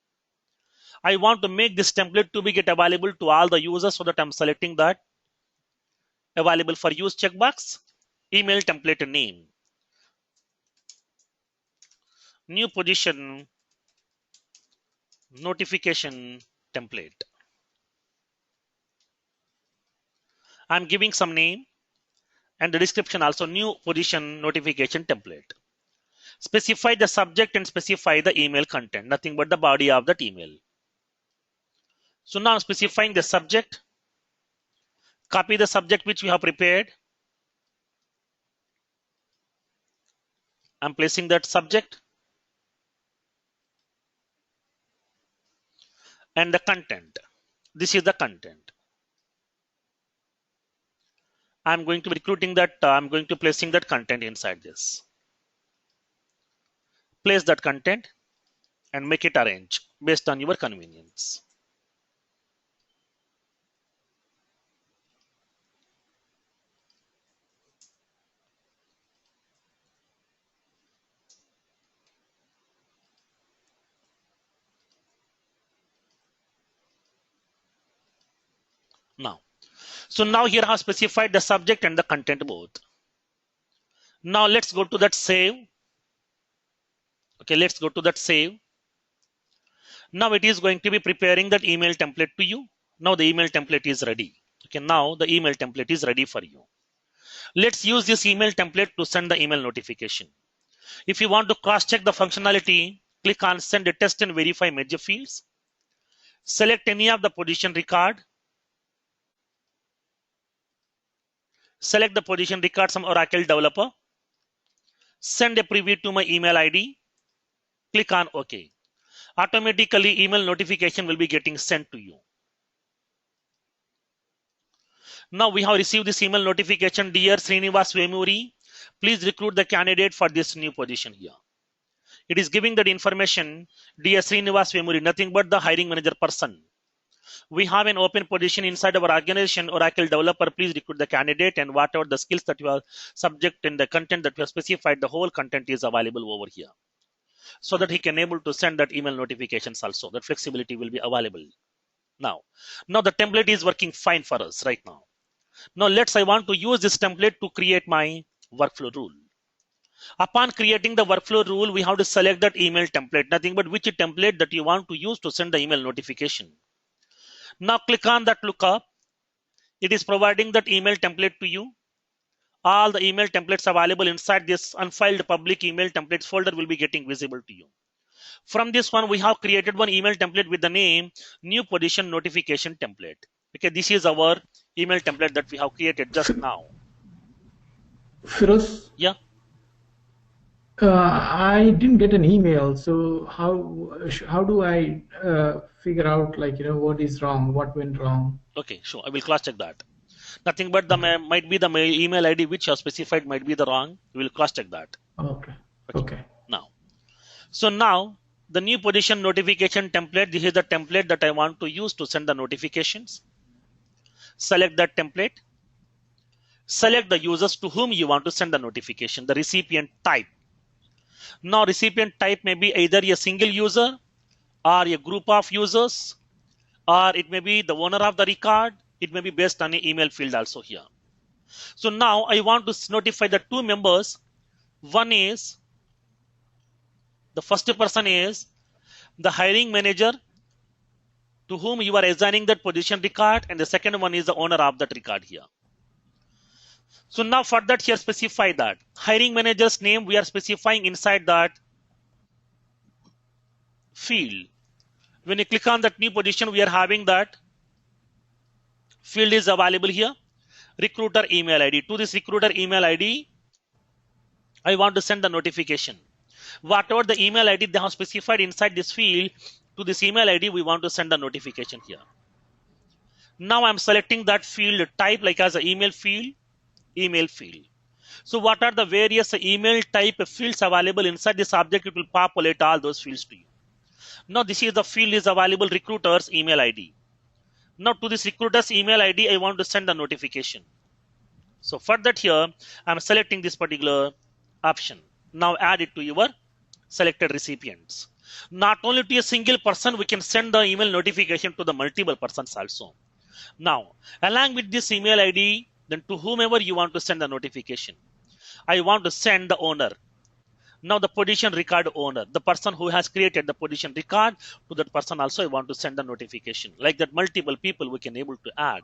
[SPEAKER 1] I want to make this template to be get available to all the users, so that I'm selecting that available for use checkbox. Email template name, new position notification template. I'm giving some name and the description also, new position notification template. Specify the subject and specify the email content, nothing but the body of that email. So now I'm specifying the subject. Copy the subject which we have prepared. I'm placing that subject and the content. This is the content. I'm going to be recruiting that. I'm going to placing that content inside this. Place that content and make it arrange based on your convenience. Now, so now here I have specified the subject and the content both. Now let's go to that save. Okay, let's go to that save. Now it is going to be preparing that email template to you. Now the email template is ready. Okay, now the email template is ready for you. Let's use this email template to send the email notification. If you want to cross-check the functionality, click on send a test and verify major fields. Select any of the position record. Select the position record from Oracle developer. Send a preview to my email ID. Click on OK. Automatically email notification will be getting sent to you. Now we have received this email notification. Dear Srinivas Vemuri, please recruit the candidate for this new position here. It is giving that information, dear Srinivas Vemuri, nothing but the hiring manager person. We have an open position inside our organization, Oracle developer, please recruit the candidate, and whatever the skills that you are subject in the content that you have specified, the whole content is available over here. So that he can able to send that email notifications also. That flexibility will be available. Now the template is working fine for us right now. Now I want to use this template to create my workflow rule. Upon creating the workflow rule, we have to select that email template, nothing but which template that you want to use to send the email notification. Now click on that lookup. It is providing that email template to you. All the email templates available inside this unfiled public email templates folder will be getting visible to you. From this one, we have created one email template with the name new position notification template. Okay, this is our email template that we have created just now.
[SPEAKER 3] Firoz?
[SPEAKER 1] Yeah.
[SPEAKER 3] I didn't get an email, so how do I figure out what is wrong, what went wrong?
[SPEAKER 1] Okay, sure. I will cross check that. Nothing but the might be the email ID which you have specified might be the wrong. We will cross check that.
[SPEAKER 3] Okay.
[SPEAKER 1] Now the new position notification template. This is the template that I want to use to send the notifications. Select that template. Select the users to whom you want to send the notification. The recipient type. Now recipient type may be either a single user or a group of users, or it may be the owner of the record. It may be based on an email field also here. So now I want to notify the two members. One is the first person is the hiring manager to whom you are assigning that position record, and the second one is the owner of that record here. So now for that here specify that hiring manager's name we are specifying inside that field. When you click on that new position, we are having that field is available here. Recruiter email ID. To this recruiter email ID, I want to send the notification. Whatever the email ID they have specified inside this field, to this email ID we want to send the notification here. Now I'm selecting that field type like as an email field. So what are the various email type fields available inside this object? It will populate all those fields to you. Now this is the field is available recruiter's email ID. Now to this recruiter's email ID, I want to send a notification. So for that here, I'm selecting this particular option. Now add it to your selected recipients. Not only to a single person, we can send the email notification to the multiple persons also. Now, along with this email ID, then to whomever you want to send the notification, I want to send the owner. Now the position record owner, the person who has created the position record, to that person also I want to send the notification. Like that multiple people we can able to add.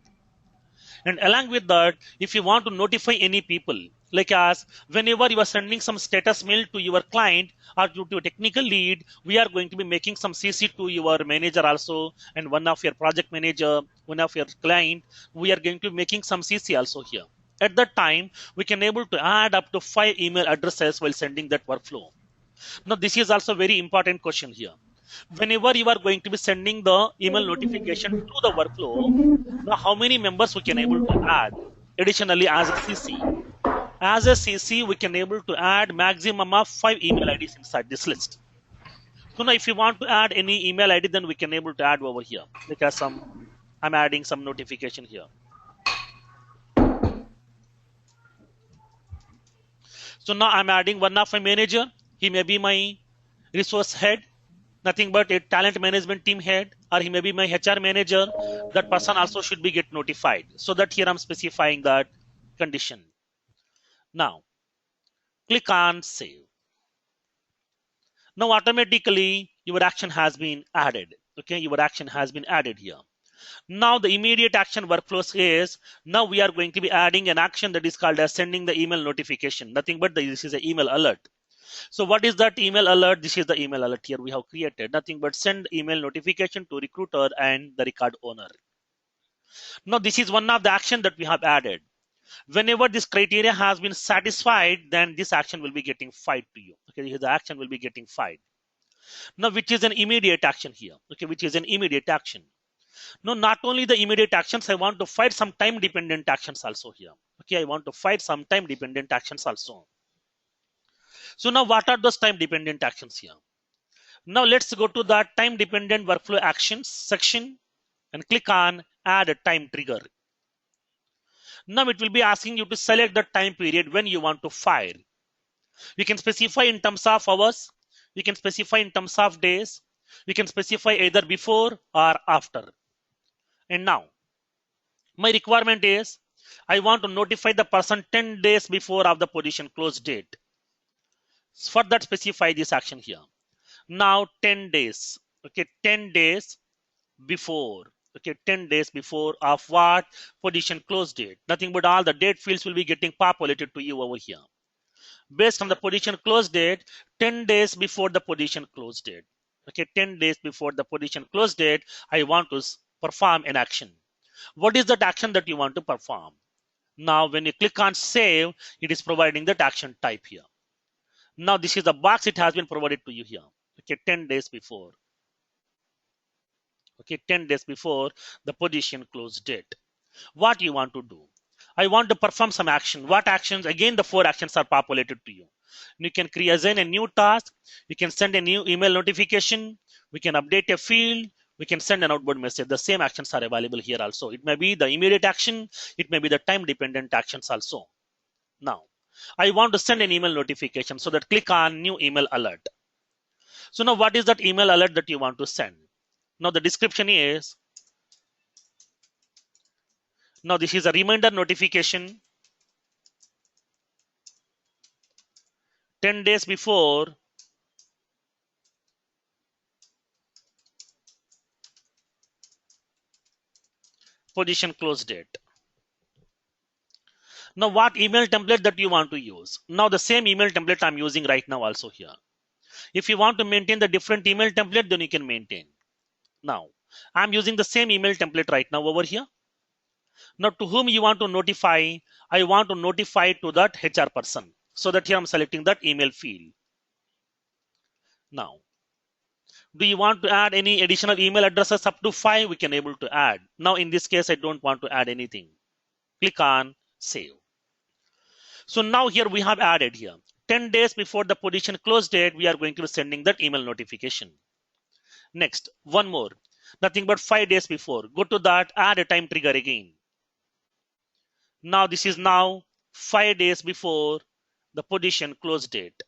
[SPEAKER 1] And along with that, if you want to notify any people, like as whenever you are sending some status mail to your client or to a technical lead, we are going to be making some CC to your manager also, and one of your project manager, one of your client, we are going to be making some CC also here. At that time, we can able to add up to 5 email addresses while sending that workflow. Now, this is also very important question here. Whenever you are going to be sending the email notification to the workflow, now how many members we can able to add? Additionally, as a CC. As a CC, we can able to add maximum of 5 email IDs inside this list. So now if you want to add any email ID, then we can able to add over here. Because I'm adding some notification here. So now I'm adding one of my manager. He may be my resource head, nothing but a talent management team head, or he may be my HR manager. That person also should be get notified. So that here I'm specifying that condition. Now, click on save. Now automatically your action has been added. Okay, your action has been added here. Now the immediate action workflows is, now we are going to be adding an action that is called as sending the email notification. Nothing but this is an email alert. So what is that email alert? This is the email alert here we have created. Nothing but send email notification to recruiter and the record owner. Now this is one of the action that we have added. Whenever this criteria has been satisfied, then this action will be getting fired to you. Okay, the action will be getting fired. Now, which is an immediate action here. Okay, which is an immediate action. Now, not only the immediate actions, I want to find some time dependent actions also here. Okay, I want to find some time dependent actions also. So now what are those time dependent actions here? Now let's go to the time dependent workflow actions section and click on add a time trigger. Now it will be asking you to select the time period when you want to fire. You can specify in terms of hours, you can specify in terms of days, you can specify either before or after. And now my requirement is I want to notify the person 10 days before of the position close date. For that, specify this action here. Now 10 days. Okay, 10 days before. Okay, 10 days before of what? Position close date. Nothing but all the date fields will be getting populated to you over here. Based on the position close date, 10 days before the position close date. Okay, 10 days before the position close date, I want to perform an action. What is that action that you want to perform? Now, when you click on save, it is providing that action type here. Now, this is the box it has been provided to you here. Okay, 10 days before. Okay, 10 days before the position close date. What you want to do? I want to perform some action. What actions? Again, the 4 actions are populated to you. You can create a new task. You can send a new email notification. We can update a field. We can send an outbound message. The same actions are available here also. It may be the immediate action. It may be the time dependent actions also. Now, I want to send an email notification. So that click on new email alert. So now what is that email alert that you want to send? Now the description is, now this is a reminder notification 10 days before position close date. Now what email template that you want to use? Now the same email template I'm using right now also here. If you want to maintain the different email template, then you can maintain. Now I'm using the same email template right now over here. Now to whom you want to notify? I want to notify to that HR person. So that here I'm selecting that email field. Now, do you want to add any additional email addresses up to 5? We can able to add. Now in this case, I don't want to add anything. Click on save. So now here we have added here 10 days before the position close date, we are going to be sending that email notification. Next, one more, nothing but 5 days before. Go to that, add a time trigger again. Now this is now 5 days before the position close date.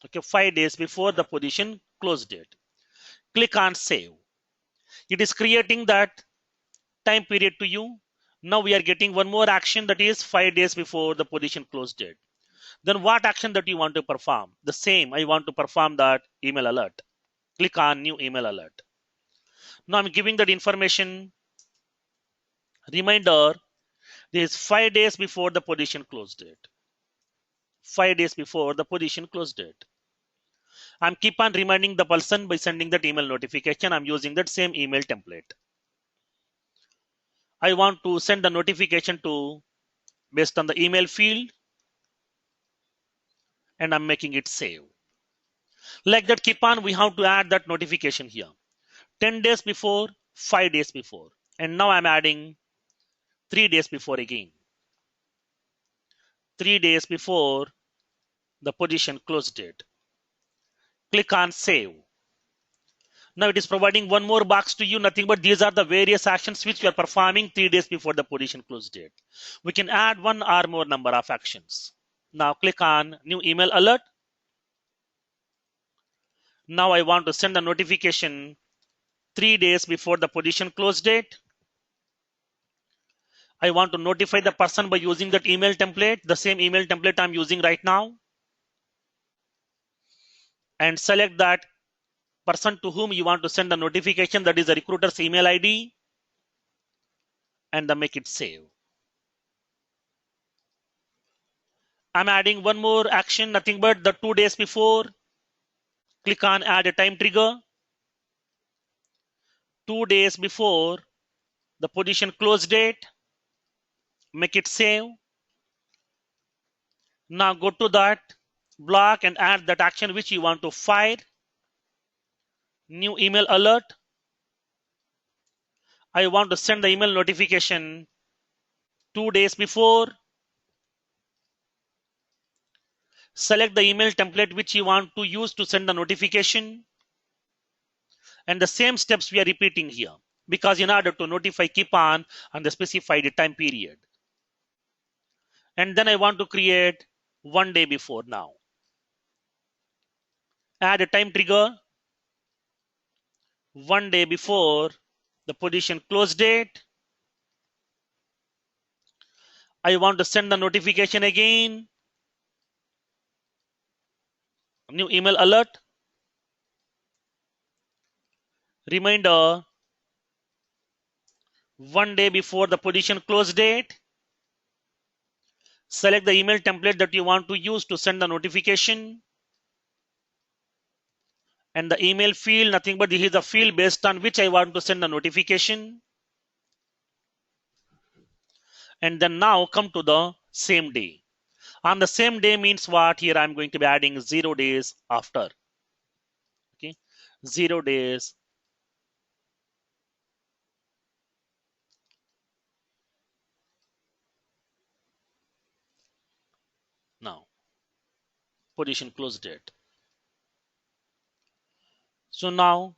[SPEAKER 1] Okay, 5 days before the position close date. Click on save. It is creating that time period to you. Now we are getting one more action, that is 5 days before the position close date. Then what action that you want to perform? The same, I want to perform that email alert. Click on new email alert. Now I'm giving that information. Reminder, this is 5 days before the position close date. 5 days before the position close date. I'm keep on reminding the person by sending that email notification. I'm using that same email template. I want to send a notification to based on the email field, and I'm making it save. Like that, keep on, we have to add that notification here. 10 days before, 5 days before. And now I'm adding 3 days before again. 3 days before the position close date. Click on save. Now it is providing one more box to you, nothing but these are the various actions which we are performing 3 days before the position close date. We can add one or more number of actions. Now click on new email alert. Now I want to send a notification 3 days before the position close date. I want to notify the person by using that email template, the same email template I'm using right now. And select that person to whom you want to send a notification, that is the recruiter's email ID, and then make it save. I'm adding one more action, nothing but the 2 days before. Click on add a time trigger. 2 days before the position close date, make it save. Now go to that block and add that action which you want to fire. New email alert. I want to send the email notification 2 days before. Select the email template which you want to use to send the notification. And the same steps we are repeating here, because in order to notify, keep on the specified time period. And then I want to create 1 day before now. Add a time trigger 1 day before the position close date. I want to send the notification again. New email alert. Reminder 1 day before the position close date. Select the email template that you want to use to send the notification. And the email field, nothing but this is a field based on which I want to send the notification. And then now come to the same day. On the same day means what? Here I'm going to be adding 0 days after. Okay, 0 days. Now, position close date. So now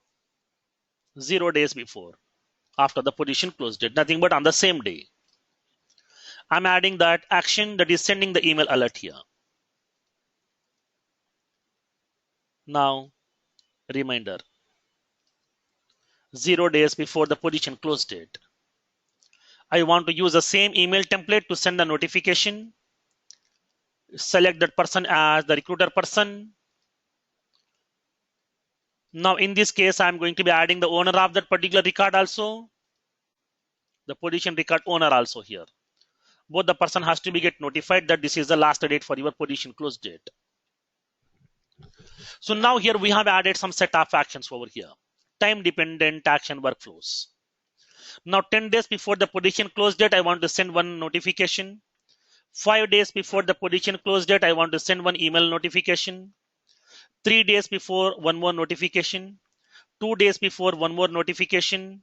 [SPEAKER 1] 0 days before, after the position close date, nothing but on the same day. I'm adding that action that is sending the email alert here. Now, reminder 0 days before the position close date. I want to use the same email template to send the notification. Select that person as the recruiter person. Now in this case, I'm going to be adding the owner of that particular record also. The position record owner also here. Both the person has to be get notified that this is the last date for your position close date. So now here we have added some set of actions over here. Time dependent action workflows. Now 10 days before the position close date, I want to send one notification. 5 days before the position close date, I want to send one email notification. 3 days before, one more notification. 2 days before, one more notification.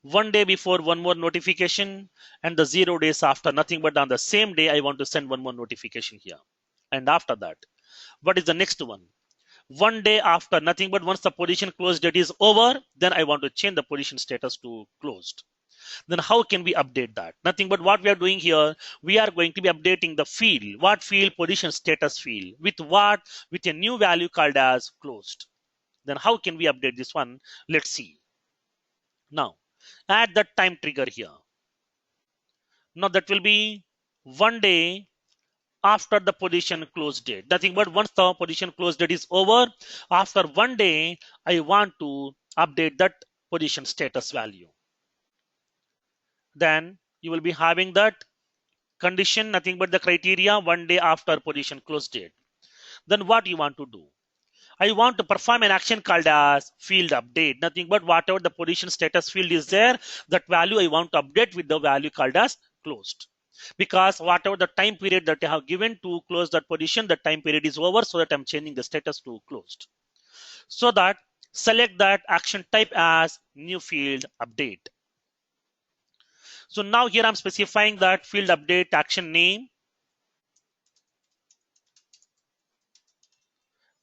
[SPEAKER 1] 1 day before, one more notification. And the 0 days after, nothing but on the same day, I want to send one more notification here. And after that, what is the next one? 1 day after, nothing but once the position close date is over, then I want to change the position status to closed. Then how can we update that? Nothing but what we are doing here, we are going to be updating the field. What field? Position status field. With what? With a new value called as closed. Then how can we update this one? Let's see. Now, add that time trigger here. Now that will be 1 day after the position close date. Nothing but once the position close date is over, after 1 day, I want to update that position status value. Then you will be having that condition, nothing but the criteria 1 day after position close date. Then what you want to do? I want to perform an action called as field update. Nothing but whatever the position status field is there, that value I want to update with the value called as closed. because whatever the time period that I have given to close that position, the time period is over, so that I'm changing the status to closed. So that select that action type as new field update. So now here I'm specifying that field update action name,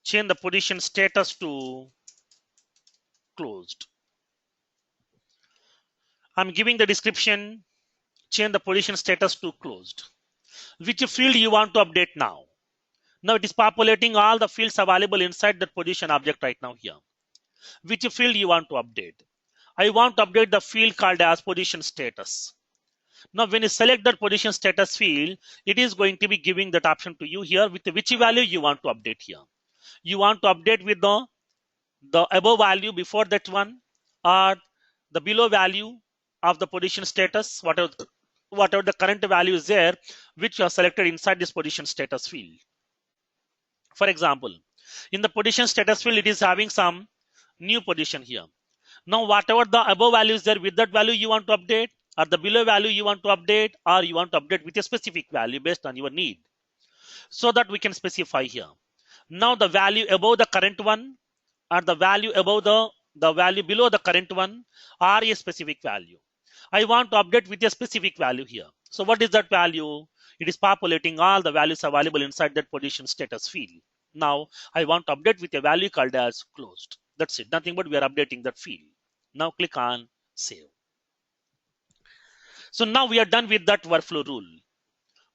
[SPEAKER 1] change the position status to closed. I'm giving the description, change the position status to closed. Which field you want to update now? Now it is populating all the fields available inside that position object right now here. Which field you want to update? I want to update the field called as position status. Now when you select that position status field, it is going to be giving that option to you here with which value you want to update here. You want to update with the above value before that one, or the below value of the position status, whatever the current value is there, which you have selected inside this position status field. For example, in the position status field, it is having some new position here. Now, whatever the above value is there, with that value you want to update, or the below value you want to update, or you want to update with a specific value based on your need. So that we can specify here. Now the value above the current one, or the value above the value below the current one, are a specific value. I want to update with a specific value here. So what is that value? It is populating all the values available inside that position status field. Now I want to update with a value called as closed. That's it. Nothing but we are updating that field. Now click on save. So now we are done with that workflow rule.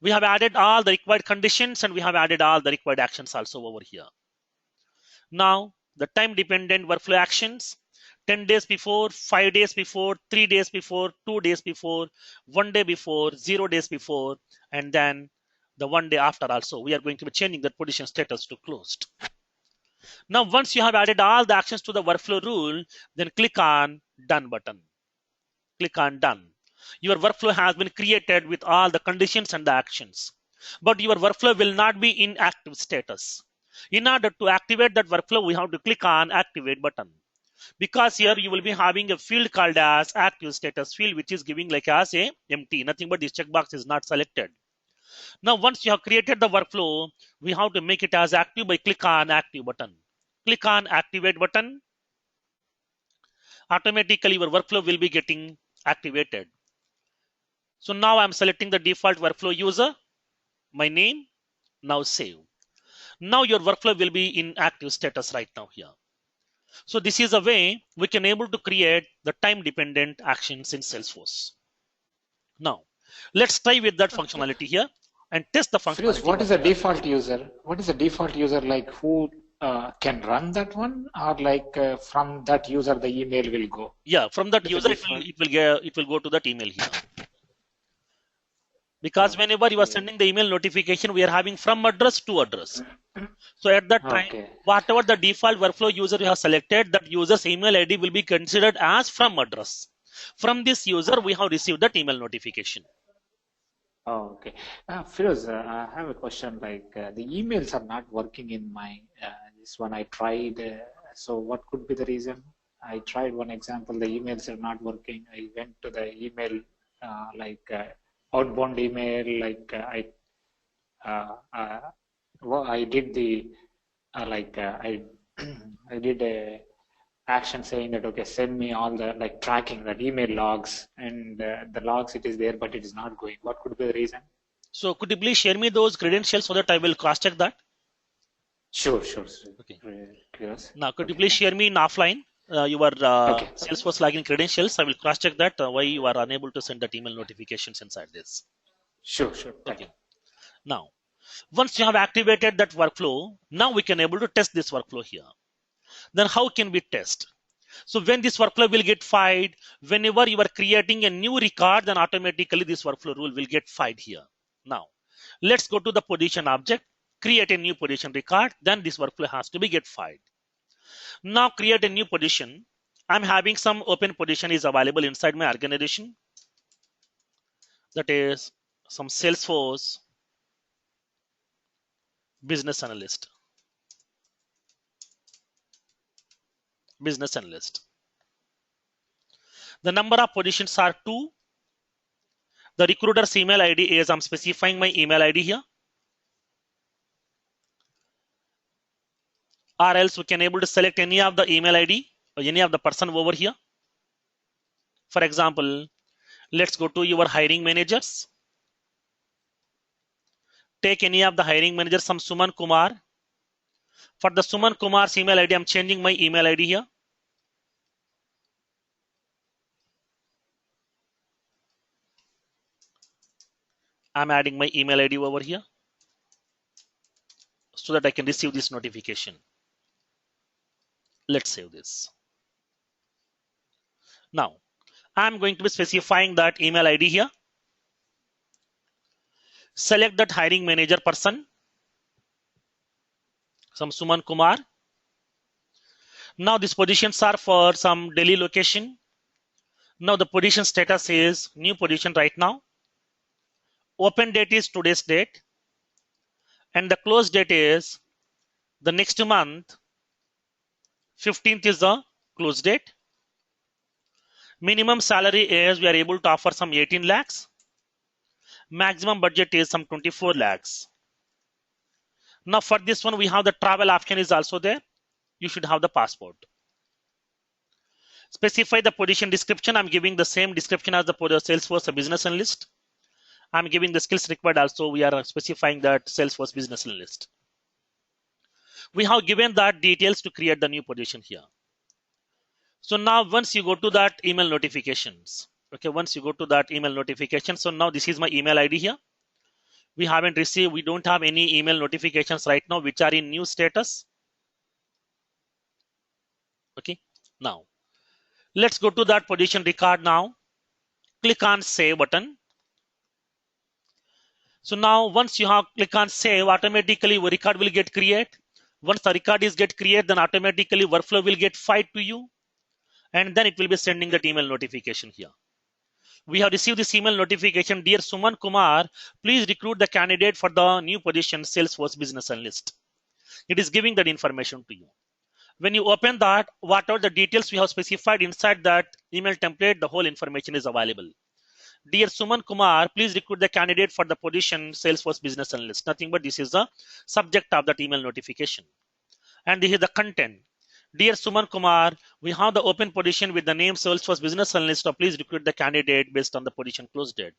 [SPEAKER 1] We have added all the required conditions and we have added all the required actions also over here. Now the time dependent workflow actions, 10 days before, 5 days before, 3 days before, 2 days before, 1 day before, 0 days before, and then the 1 day after also. We are going to be changing that position status to closed. Now once you have added all the actions to the workflow rule, then click on done button. Click on done. Your workflow has been created with all the conditions and the actions, but your workflow will not be in active status. In order to activate that workflow, we have to click on activate button, because here you will be having a field called as active status field, which is giving like as a empty, nothing but this checkbox is not selected. Now once you have created the workflow, we have to make it as active by click on active button. Click on activate button. Automatically your workflow will be getting activated. So now I'm selecting the default workflow user, my name, now save. Now your workflow will be in active status right now here. So this is a way we can able to create the time dependent actions in Salesforce. Now let's try with that functionality here and test the functionality.
[SPEAKER 4] What is the default user? What is the default user, like who can run that one, or like from that user the email will go?
[SPEAKER 1] Yeah, from that user it will go to that email here. Because whenever you are sending the email notification, we are having from address to address. So at that time, whatever the default workflow user you have selected, that user's email ID will be considered as from address. From this user, we have received that email notification.
[SPEAKER 4] Oh, okay. Firoz, I have a question. Like the emails are not working in my this one. I tried. So what could be the reason? I tried one example. The emails are not working. I went to the email outbound email, like I did the I did a action saying that okay, send me all the like tracking that email logs, and the logs it is there, but it is not going. What could be the reason?
[SPEAKER 1] So could you please share me those credentials so that I will cross check that?
[SPEAKER 4] Sure.
[SPEAKER 1] Okay.
[SPEAKER 4] Yes.
[SPEAKER 1] Now could you please share me in offline your Salesforce login credentials? I will cross check that why you are unable to send that email notifications inside this.
[SPEAKER 4] Sure.
[SPEAKER 1] Okay. Now, once you have activated that workflow, now we can able to test this workflow here. Then how can we test? So when this workflow will get fired, whenever you are creating a new record, then automatically this workflow rule will get fired here. Now, let's go to the position object, create a new position record, then this workflow has to be get fired. Now create a new position. I'm having some open position is available inside my organization. That is some Salesforce business analyst. The number of positions are 2. The recruiter's email ID is, I'm specifying my email ID here. Or else we can able to select any of the email ID or any of the person over here. For example, let's go to your hiring managers. Take any of the hiring managers, some Suman Kumar. For the Suman Kumar's email ID, I'm changing my email ID here. I'm adding my email ID over here so that I can receive this notification. Let's save this. Now, I'm going to be specifying that email ID here. Select that hiring manager person, some Suman Kumar. Now these positions are for some Delhi location. Now the position status is new position right now. Open date is today's date. And the close date is the next month. 15th is the close date. Minimum salary is we are able to offer some 18 lakhs. Maximum budget is some 24 lakhs. Now for this one, we have the travel option is also there. You should have the passport. Specify the position description. I'm giving the same description as the Salesforce business analyst. I'm giving the skills required also. We are specifying that Salesforce business analyst. We have given that details to create the new position here. So now once you go to that email notifications, okay, once you go to that email notification, so now this is my email ID here. We haven't received, we don't have any email notifications right now which are in new status. Okay, now let's go to that position record now. Click on save button. So now once you have click on save, automatically a record will get created. Once the record is get created, then automatically workflow will get fed to you. And then it will be sending that email notification here. We have received this email notification. Dear Suman Kumar, please recruit the candidate for the new position Salesforce business analyst. It is giving that information to you. When you open that, whatever the details we have specified inside that email template, the whole information is available. Dear Suman Kumar, please recruit the candidate for the position Salesforce business analyst. Nothing but this is the subject of that email notification. And this is the content. Dear Suman Kumar, we have the open position with the name Salesforce business analyst. So please recruit the candidate based on the position close date.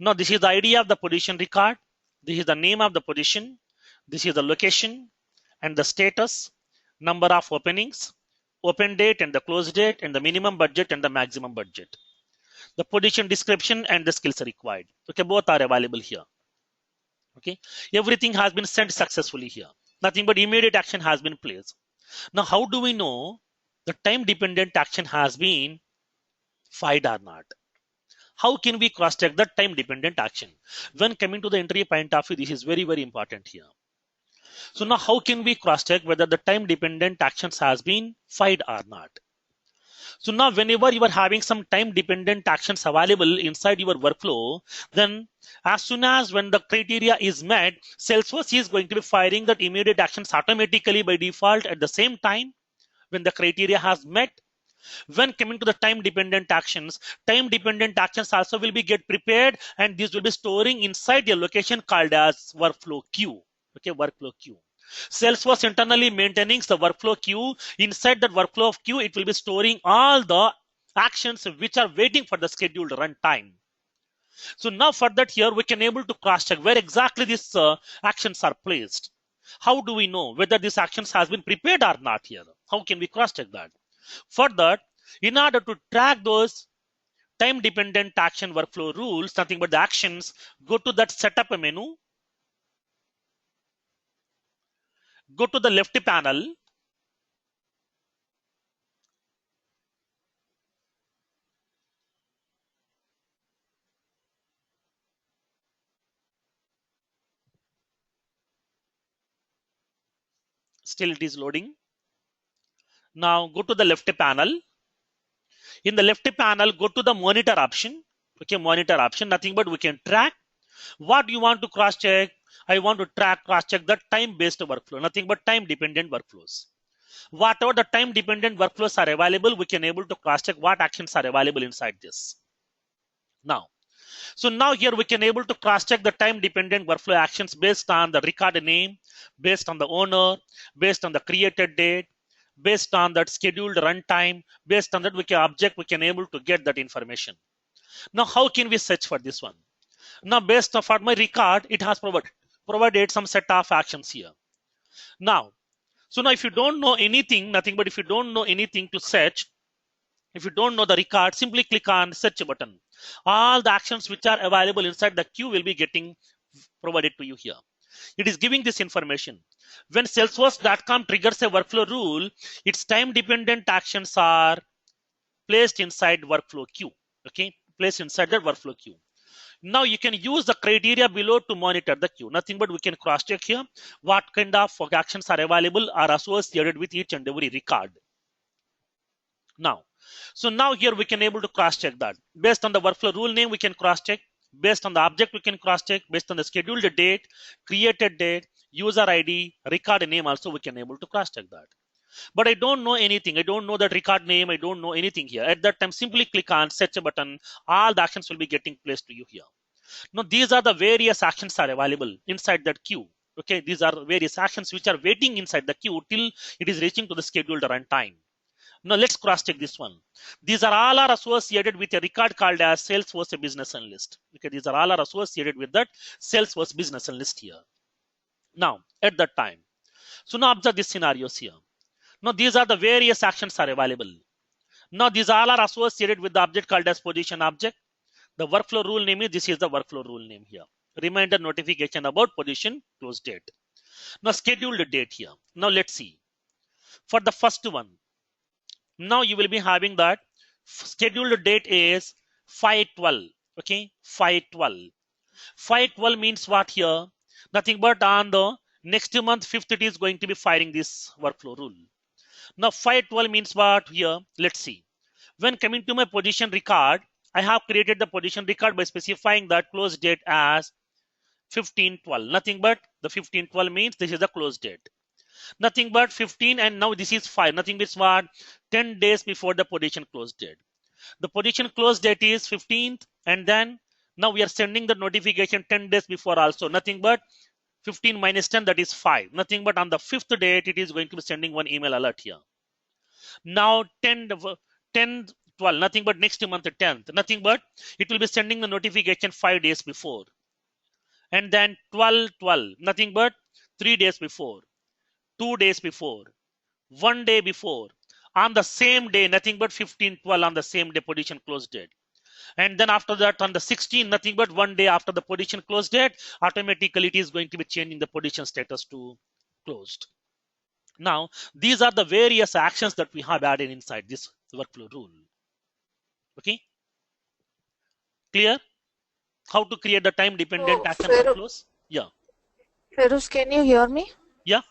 [SPEAKER 1] Now this is the ID of the position record. This is the name of the position. This is the location and the status, number of openings, open date and the close date, and the minimum budget and the maximum budget. The position description and the skills required. Okay, both are available here. Okay, everything has been sent successfully here. Nothing but immediate action has been placed. Now, how do we know the time dependent action has been fired or not? How can we cross check that time dependent action? When coming to the interview point of view, this is very, very important here. So now how can we cross check whether the time dependent actions has been fired or not? So now whenever you are having some time dependent actions available inside your workflow, then as soon as when the criteria is met, Salesforce is going to be firing that immediate actions automatically by default at the same time when the criteria has met. When coming to the time dependent actions also will be get prepared, and this will be storing inside a location called as workflow queue. Okay, workflow queue. Salesforce internally maintaining the workflow queue. Inside that workflow queue, it will be storing all the actions which are waiting for the scheduled runtime. So now for that here, we can able to cross check where exactly these actions are placed. How do we know whether these actions has been prepared or not here? How can we cross check that? For that, in order to track those time dependent action workflow rules, nothing but the actions, go to that setup menu. Go to the left panel. Still it is loading. Now go to the left panel. In the left panel, go to the monitor option. Okay, monitor option, nothing but we can track. What you want to cross check? I want to track, cross check the time based workflow, nothing but time dependent workflows. Whatever the time dependent workflows are available, we can able to cross check what actions are available inside this. Now, So now here we can able to cross-check the time-dependent workflow actions based on the record name, based on the owner, based on the created date, based on that scheduled runtime, based on that we can object, we can able to get that information. Now how can we search for this one? Now based on for my record, it has provided some set of actions here. Now, so now if you don't know anything, nothing but if you don't know anything to search, if you don't know the record, simply click on search button. All the actions which are available inside the queue will be getting provided to you here. It is giving this information. When Salesforce.com triggers a workflow rule, its time-dependent actions are placed inside workflow queue. Okay, placed inside the workflow queue. Now you can use the criteria below to monitor the queue. Nothing but we can cross-check here what kind of actions are available or associated with each and every record. Now, so now here we can able to cross-check that. Based on the workflow rule name, we can cross-check. Based on the object, we can cross-check. Based on the scheduled date, created date, user ID, record name also we can able to cross-check that. But I don't know anything. I don't know that record name. I don't know anything here. At that time, simply click on search button. All the actions will be getting placed to you here. Now, these are the various actions are available inside that queue. Okay, these are various actions which are waiting inside the queue till it is reaching to the scheduled runtime. Now let's cross-check this one. These are all are associated with a record called as Salesforce Business Analyst. Okay, these are all are associated with that Salesforce Business Analyst here. Now, at that time. So now observe these scenarios here. Now these are the various actions are available. Now these all are associated with the object called as position object. The workflow rule name is, this is the workflow rule name here. Reminder notification about position close date. Now scheduled date here. Now let's see. For the first one, now you will be having that scheduled date is 5/12. Okay, 5/12. 5/12 means what here? Nothing but on the next month 5th it is going to be firing this workflow rule. Now 5/12 means what here? Let's see. When coming to my position record, I have created the position record by specifying that close date as 15/12. Nothing but the 15/12 means this is the close date. Nothing but 15 and now this is 5. Nothing but what? 10 days before the position close date. The position close date is 15th and then now we are sending the notification 10 days before also. Nothing but 15 minus 10, that is 5. Nothing but on the 5th date it is going to be sending one email alert here. Now 10, 12, nothing but next month 10th. Nothing but it will be sending the notification 5 days before. And then 12, nothing but 3 days before. 2 days before, 1 day before, on the same day, nothing but 15/12 on the same day position close date. And then after that on the 16th, nothing but 1 day after the position close date, automatically it is going to be changing the position status to closed. Now, these are the various actions that we have added inside this workflow rule. Okay? Clear? How to create the time dependent action workflows? Yeah.
[SPEAKER 5] Feroz, can you hear me?
[SPEAKER 1] Yeah.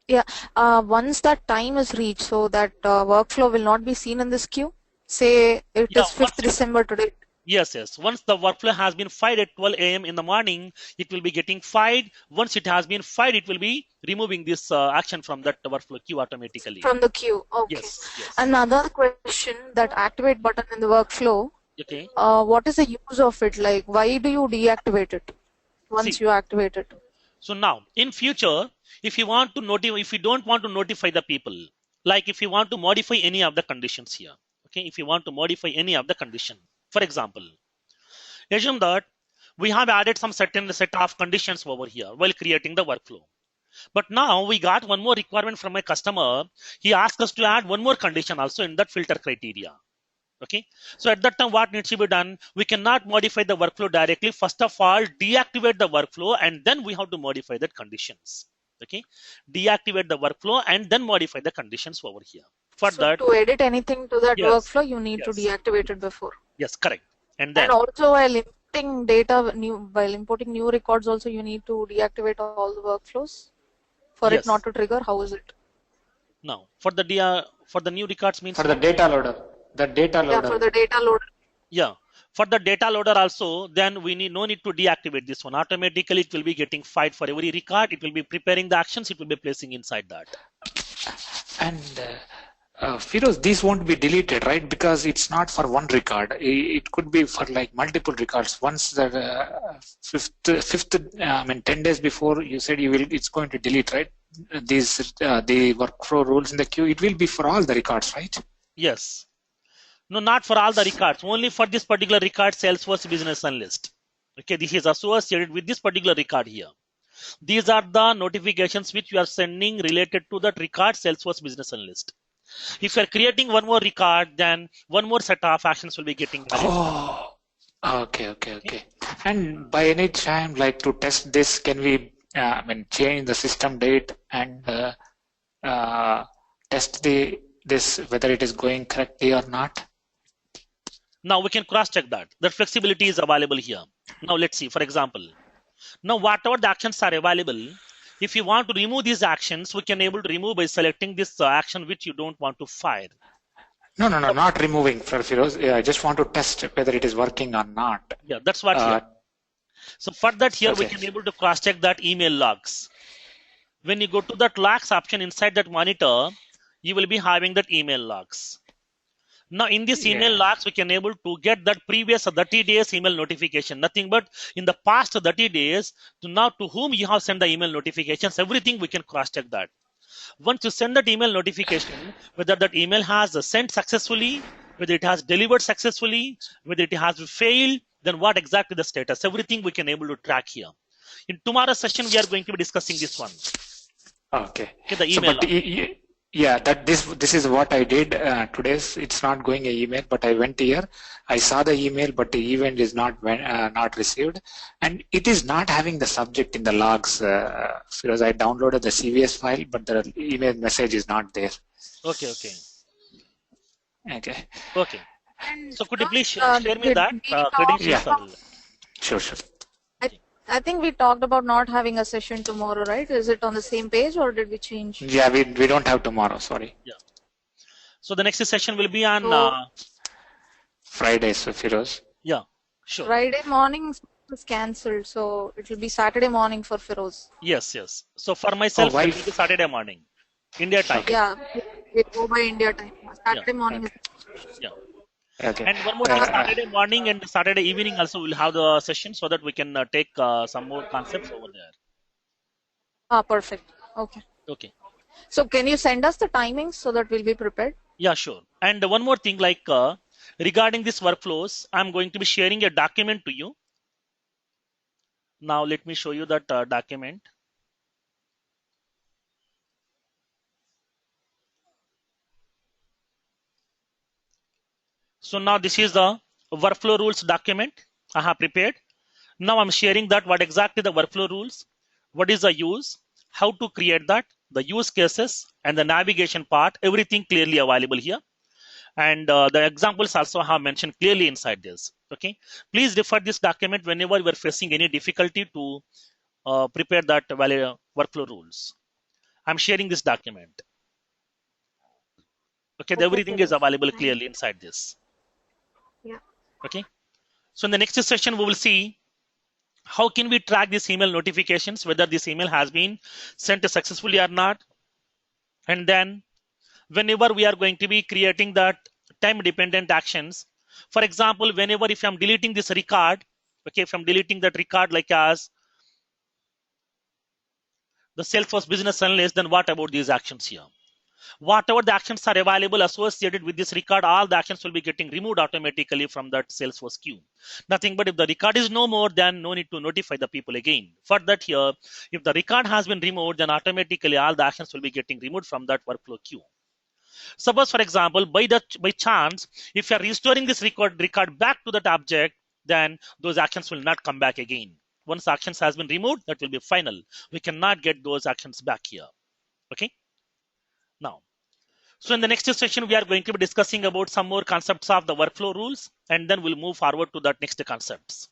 [SPEAKER 5] Yeah. Once that time is reached, so that workflow will not be seen in this queue. Say it is 5th December today.
[SPEAKER 1] Yes. Once the workflow has been fired at 12 a.m. in the morning, it will be getting fired. Once it has been fired, it will be removing this action from that workflow queue automatically.
[SPEAKER 5] From the queue. Okay.
[SPEAKER 1] Yes.
[SPEAKER 5] Another question, that activate button in the workflow.
[SPEAKER 1] Okay.
[SPEAKER 5] What is the use of it? Like, why do you deactivate it once you activate it?
[SPEAKER 1] So now, in future, if you want to notify, if you don't want to notify the people, like if you want to modify any of the conditions here, okay, if you want to modify any of the condition, for example, assume that we have added some certain set of conditions over here while creating the workflow. But now we got one more requirement from my customer. He asked us to add one more condition also in that filter criteria. Okay, so at that time what needs to be done? We cannot modify the workflow directly. First of all, deactivate the workflow and then we have to modify the conditions. Okay, deactivate the workflow and then modify the conditions over here. For
[SPEAKER 5] so
[SPEAKER 1] that,
[SPEAKER 5] to edit anything to that workflow, you need to deactivate it before.
[SPEAKER 1] Yes, correct. And then
[SPEAKER 5] also while importing data, while importing new records, also you need to deactivate all the workflows for it not to trigger. How is it?
[SPEAKER 1] Now, for the new records means
[SPEAKER 4] for the data loader. The data loader.
[SPEAKER 5] Yeah, for the data loader.
[SPEAKER 1] Yeah, for the data loader also, then we no need to deactivate this one. Automatically, it will be getting fired for every record. It will be preparing the actions. It will be placing inside that.
[SPEAKER 4] And Firoz, these won't be deleted, right? Because it's not for one record. It could be for like multiple records. Once the fifth, 10 days before you said it's going to delete, right? These the workflow rules in the queue. It will be for all the records, right?
[SPEAKER 1] Yes. No, not for all the records. Only for this particular record, Salesforce Business Analyst. Okay, this is associated with this particular record here. These are the notifications which you are sending related to that record, Salesforce Business Analyst. If you are creating one more record, then one more set of actions will be getting valid.
[SPEAKER 4] Oh, okay. And by any time, like to test this, can we change the system date and test this whether it is going correctly or not?
[SPEAKER 1] Now we can cross-check that. That flexibility is available here. Now let's see, for example. Now whatever the actions are available, if you want to remove these actions, we can able to remove by selecting this action which you don't want to fire.
[SPEAKER 4] No, not removing, Firoz. I just want to test whether it is working or not.
[SPEAKER 1] Yeah, that's what here. So for that here,
[SPEAKER 4] okay.
[SPEAKER 1] We can able to cross-check that email logs. When you go to that logs option inside that monitor, you will be having that email logs. Now in this email logs, we can able to get that previous 30 days email notification. Nothing but in the past 30 days to now to whom you have sent the email notifications, everything we can cross-check that. Once you send that email notification, whether that email has sent successfully, whether it has delivered successfully, whether it has failed, then what exactly the status, everything we can able to track here. In tomorrow's session, we are going to be discussing this one.
[SPEAKER 4] Okay.
[SPEAKER 1] The email.
[SPEAKER 4] This is what I did today. It's not going an email, but I went here. I saw the email, but the event is not received, and it is not having the subject in the logs because I downloaded the CVS file, but the email message is not there.
[SPEAKER 1] Okay.
[SPEAKER 5] And
[SPEAKER 1] So could you please share me that credentials?
[SPEAKER 4] Sure.
[SPEAKER 5] I think we talked about not having a session tomorrow, right? Is it on the same page or did we change?
[SPEAKER 4] Yeah, we don't have tomorrow, sorry.
[SPEAKER 1] Yeah. So the next session will be on
[SPEAKER 4] Friday, so Firoz.
[SPEAKER 1] Yeah, sure.
[SPEAKER 5] Friday morning is cancelled, so it will be Saturday morning for Firoz.
[SPEAKER 1] Yes. So for myself, it will be Saturday morning, India time.
[SPEAKER 5] Yeah, we go by India time. Saturday morning is.
[SPEAKER 1] Yeah.
[SPEAKER 4] Okay.
[SPEAKER 1] And one more thing, Saturday morning and Saturday evening also we'll have the session so that we can take some more concepts over there.
[SPEAKER 5] Perfect. Okay.
[SPEAKER 1] So
[SPEAKER 5] can you send us the timings so that we'll be prepared?
[SPEAKER 1] Yeah, sure. And one more thing, like regarding these workflows, I'm going to be sharing a document to you. Now let me show you that document. So now this is the workflow rules document I have prepared. Now I'm sharing that what exactly the workflow rules, what is the use, how to create that, the use cases, and the navigation part, everything clearly available here. And the examples also have mentioned clearly inside this. Okay, please refer this document whenever you are facing any difficulty to prepare that workflow rules. I'm sharing this document. Okay, everything is available clearly inside this.
[SPEAKER 5] Yeah.
[SPEAKER 1] Okay. So in the next session, we will see how can we track these email notifications, whether this email has been sent successfully or not. And then whenever we are going to be creating that time dependent actions, for example, whenever if I'm deleting this record, okay, if I'm deleting that record like as the Salesforce Business Analyst, then what about these actions here? Whatever the actions are available associated with this record, all the actions will be getting removed automatically from that Salesforce queue. Nothing but if the record is no more, then no need to notify the people again. For that here, if the record has been removed, then automatically all the actions will be getting removed from that workflow queue. Suppose, for example, by chance, if you are restoring this record back to that object, then those actions will not come back again. Once actions has been removed, that will be final. We cannot get those actions back here. Okay. Now, so in the next session, we are going to be discussing about some more concepts of the workflow rules, and then we'll move forward to that next concepts.